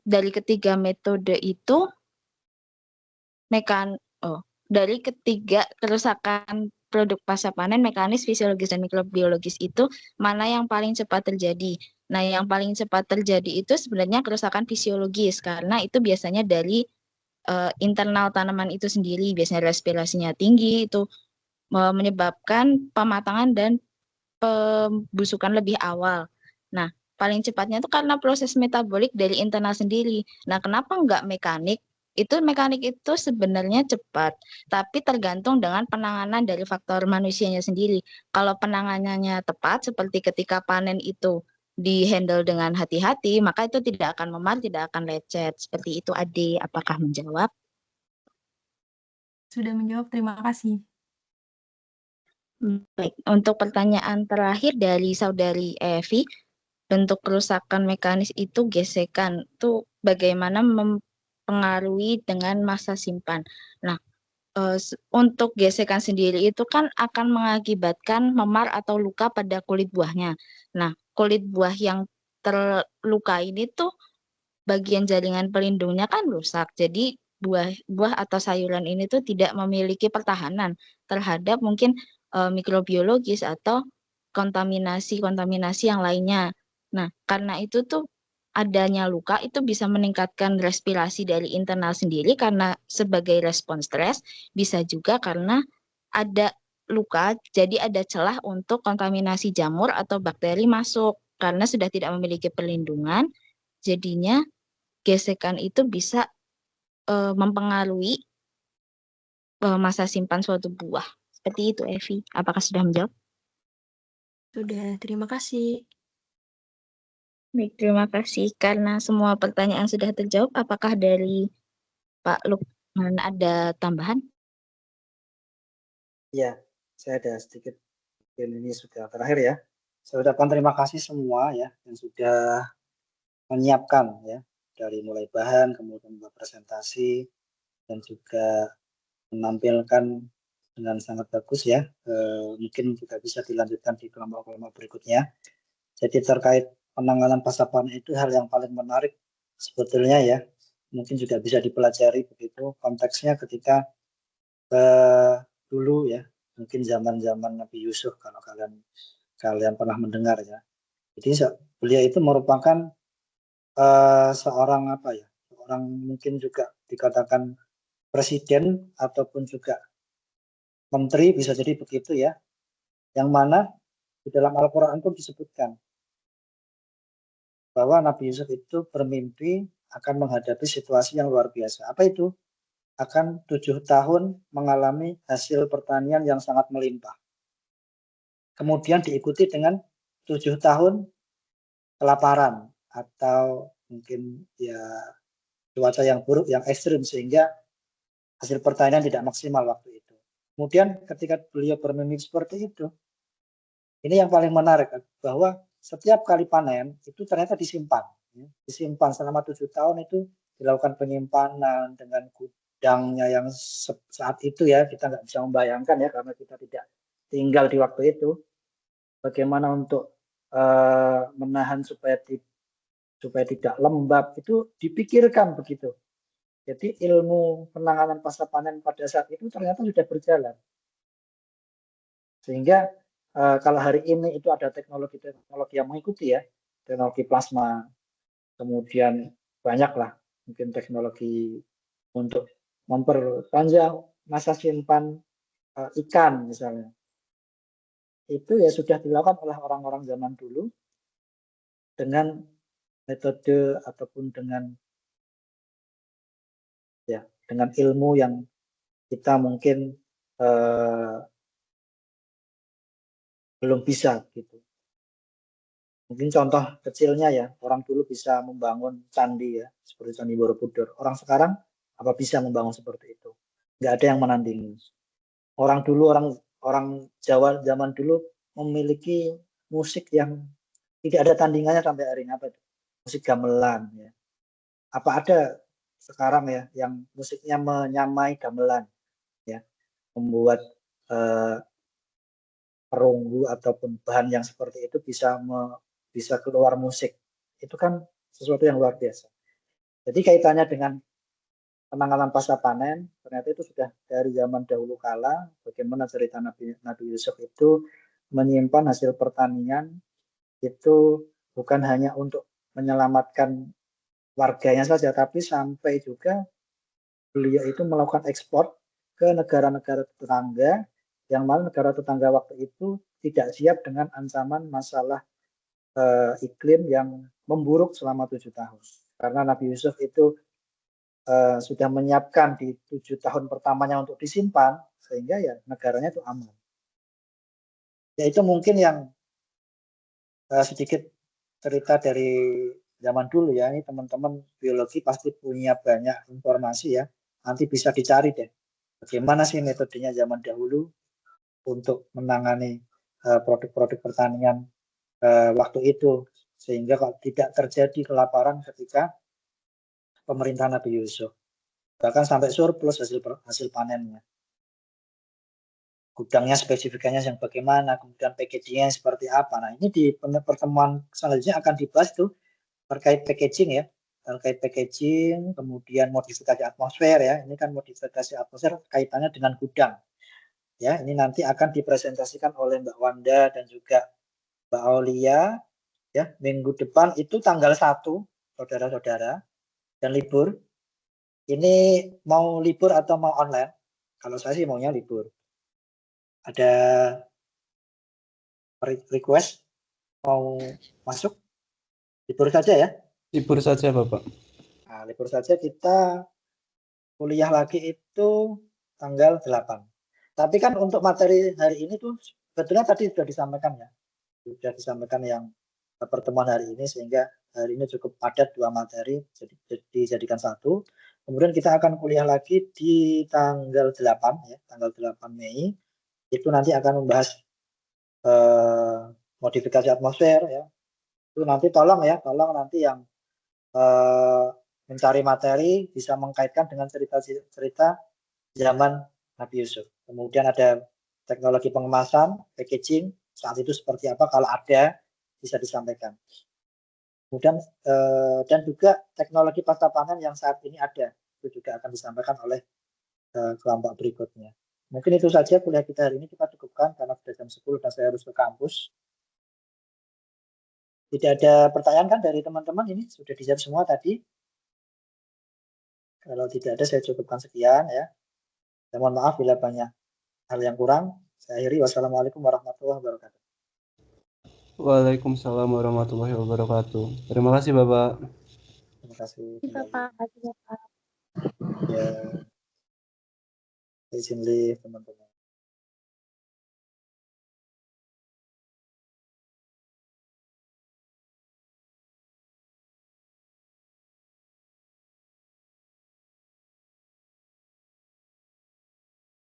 dari ketiga metode itu, dari ketiga kerusakan produk pasca panen, mekanis, fisiologis, dan mikrobiologis itu mana yang paling cepat terjadi? Nah, yang paling cepat terjadi itu sebenarnya kerusakan fisiologis, karena itu biasanya dari internal tanaman itu sendiri, biasanya respirasinya tinggi, itu menyebabkan pematangan dan pembusukan lebih awal. Nah, paling cepatnya itu karena proses metabolik dari internal sendiri. Nah, kenapa enggak mekanik? Itu mekanik itu sebenarnya cepat, tapi tergantung dengan penanganan dari faktor manusianya sendiri. Kalau penanganannya tepat, seperti ketika panen itu di-handle dengan hati-hati, maka itu tidak akan memar, tidak akan lecet. Seperti itu, Ade. Apakah menjawab? Sudah menjawab, terima kasih. Baik, untuk pertanyaan terakhir dari saudari Evi, bentuk kerusakan mekanis itu gesekan, itu bagaimana mempengaruhi dengan masa simpan. Nah, untuk gesekan sendiri itu kan akan mengakibatkan memar atau luka pada kulit buahnya. Nah, kulit buah yang terluka ini tuh bagian jaringan pelindungnya kan rusak. Jadi buah atau sayuran ini tuh tidak memiliki pertahanan terhadap mungkin mikrobiologis atau kontaminasi yang lainnya. Nah, karena itu tuh adanya luka itu bisa meningkatkan respirasi dari internal sendiri karena sebagai respon stres, bisa juga karena ada luka, jadi ada celah untuk kontaminasi jamur atau bakteri masuk. Karena sudah tidak memiliki perlindungan, jadinya gesekan itu bisa mempengaruhi masa simpan suatu buah. Seperti itu, Evi. Apakah sudah menjawab? Sudah, terima kasih. Baik, terima kasih. Karena semua pertanyaan sudah terjawab, apakah dari Pak Lukman ada tambahan? Iya, saya ada sedikit, ini sudah terakhir ya. Saya ucapkan terima kasih semua ya yang sudah menyiapkan ya, dari mulai bahan, kemudian membuat presentasi, dan juga menampilkan dengan sangat bagus ya. Mungkin juga bisa dilanjutkan di kelompok-kelompok berikutnya. Jadi terkait penanganan pasca panen itu hal yang paling menarik sebetulnya ya. Mungkin juga bisa dipelajari begitu konteksnya ketika dulu ya, mungkin zaman-zaman Nabi Yusuf kalau kalian pernah mendengar ya. Jadi beliau itu merupakan seorang mungkin juga dikatakan presiden ataupun juga menteri, bisa jadi begitu ya, yang mana di dalam Al-Quran pun disebutkan bahwa Nabi Yusuf itu bermimpi akan menghadapi situasi yang luar biasa. Apa itu? Akan 7 tahun mengalami hasil pertanian yang sangat melimpah. Kemudian diikuti dengan 7 tahun kelaparan atau mungkin ya cuaca yang buruk, yang ekstrim, sehingga hasil pertanian tidak maksimal waktu itu. Kemudian ketika beliau bermimpi seperti itu, ini yang paling menarik, bahwa setiap kali panen itu ternyata disimpan. Disimpan selama 7 tahun itu dilakukan penyimpanan dengan gudangnya yang saat itu ya, kita nggak bisa membayangkan ya, karena kita tidak tinggal di waktu itu. Bagaimana untuk menahan supaya tidak lembab, itu dipikirkan begitu. Jadi ilmu penanganan pasca panen pada saat itu ternyata sudah berjalan. Sehingga kalau hari ini itu ada teknologi yang mengikuti ya, teknologi plasma, kemudian banyaklah mungkin teknologi untuk memperpanjang masa simpan ikan misalnya. Itu ya sudah dilakukan oleh orang-orang zaman dulu dengan metode ataupun dengan ilmu yang kita mungkin belum bisa gitu. Mungkin contoh kecilnya ya, orang dulu bisa membangun candi ya, seperti Candi Borobudur. Orang sekarang apa bisa membangun seperti itu? Nggak ada yang menandingi. Orang dulu, orang Jawa zaman dulu memiliki musik yang tidak ada tandingannya sampai hari ini. Apa itu? Musik gamelan ya. Apa ada sekarang ya yang musiknya menyamai gamelan ya, membuat perunggu ataupun bahan yang seperti itu bisa keluar musik. Itu kan sesuatu yang luar biasa. Jadi kaitannya dengan penanganan pasca panen, ternyata itu sudah dari zaman dahulu kala, bagaimana cerita Nabi Yusuf itu menyimpan hasil pertanian itu bukan hanya untuk menyelamatkan warganya saja, tapi sampai juga beliau itu melakukan ekspor ke negara-negara tetangga, yang mana negara tetangga waktu itu tidak siap dengan ancaman masalah iklim yang memburuk selama 7 tahun. Karena Nabi Yusuf itu sudah menyiapkan di 7 tahun pertamanya untuk disimpan, sehingga ya negaranya itu aman. Ya itu mungkin yang sedikit cerita dari zaman dulu ya. Ini teman-teman biologi pasti punya banyak informasi ya. Nanti bisa dicari deh, bagaimana sih metodenya zaman dahulu untuk menangani produk-produk pertanian waktu itu, sehingga kalau tidak terjadi kelaparan ketika pemerintahan Nabi Yusuf, bahkan sampai surplus hasil panennya. gudangnya spesifikasinya yang bagaimana, kemudian packagingnya seperti apa. Nah, ini di pertemuan selanjutnya akan dibahas tuh terkait packaging ya, terkait packaging, kemudian modifikasi atmosfer ya. Ini kan modifikasi atmosfer kaitannya dengan gudang. Ya, ini nanti akan dipresentasikan oleh Mbak Wanda dan juga Mbak Aulia ya, minggu depan itu tanggal 1, saudara-saudara, dan libur. Ini mau libur atau mau online? Kalau saya sih maunya libur. Ada request mau masuk? Libur saja ya? Libur saja, Bapak. Nah, libur saja, kita kuliah lagi itu tanggal 8. Tapi kan untuk materi hari ini tuh sebetulnya tadi sudah disampaikan ya. Sudah disampaikan yang pertemuan hari ini, sehingga hari ini cukup padat 2 materi, jadi dijadikan 1. Kemudian kita akan kuliah lagi di tanggal 8 ya, tanggal 8 Mei. Itu nanti akan membahas modifikasi atmosfer ya. Itu nanti tolong nanti yang mencari materi bisa mengkaitkan dengan cerita-cerita zaman Nabi Yusuf. Kemudian ada teknologi pengemasan, packaging, saat itu seperti apa, kalau ada bisa disampaikan. Kemudian dan juga teknologi pasca panen yang saat ini ada, itu juga akan disampaikan oleh kelompok berikutnya. Mungkin itu saja kuliah kita hari ini, kita cukupkan karena sudah jam 10 dan saya harus ke kampus. Tidak ada pertanyaan kan dari teman-teman, ini sudah dijawab semua tadi. Kalau tidak ada saya cukupkan sekian ya. Dan mohon maaf bila banyak hal yang kurang. Saya akhiri. Wassalamualaikum warahmatullahi wabarakatuh. Waalaikumsalam warahmatullahi wabarakatuh. Terima kasih, Bapak. Terima kasih. Bapak. Ya. Izin live teman-teman.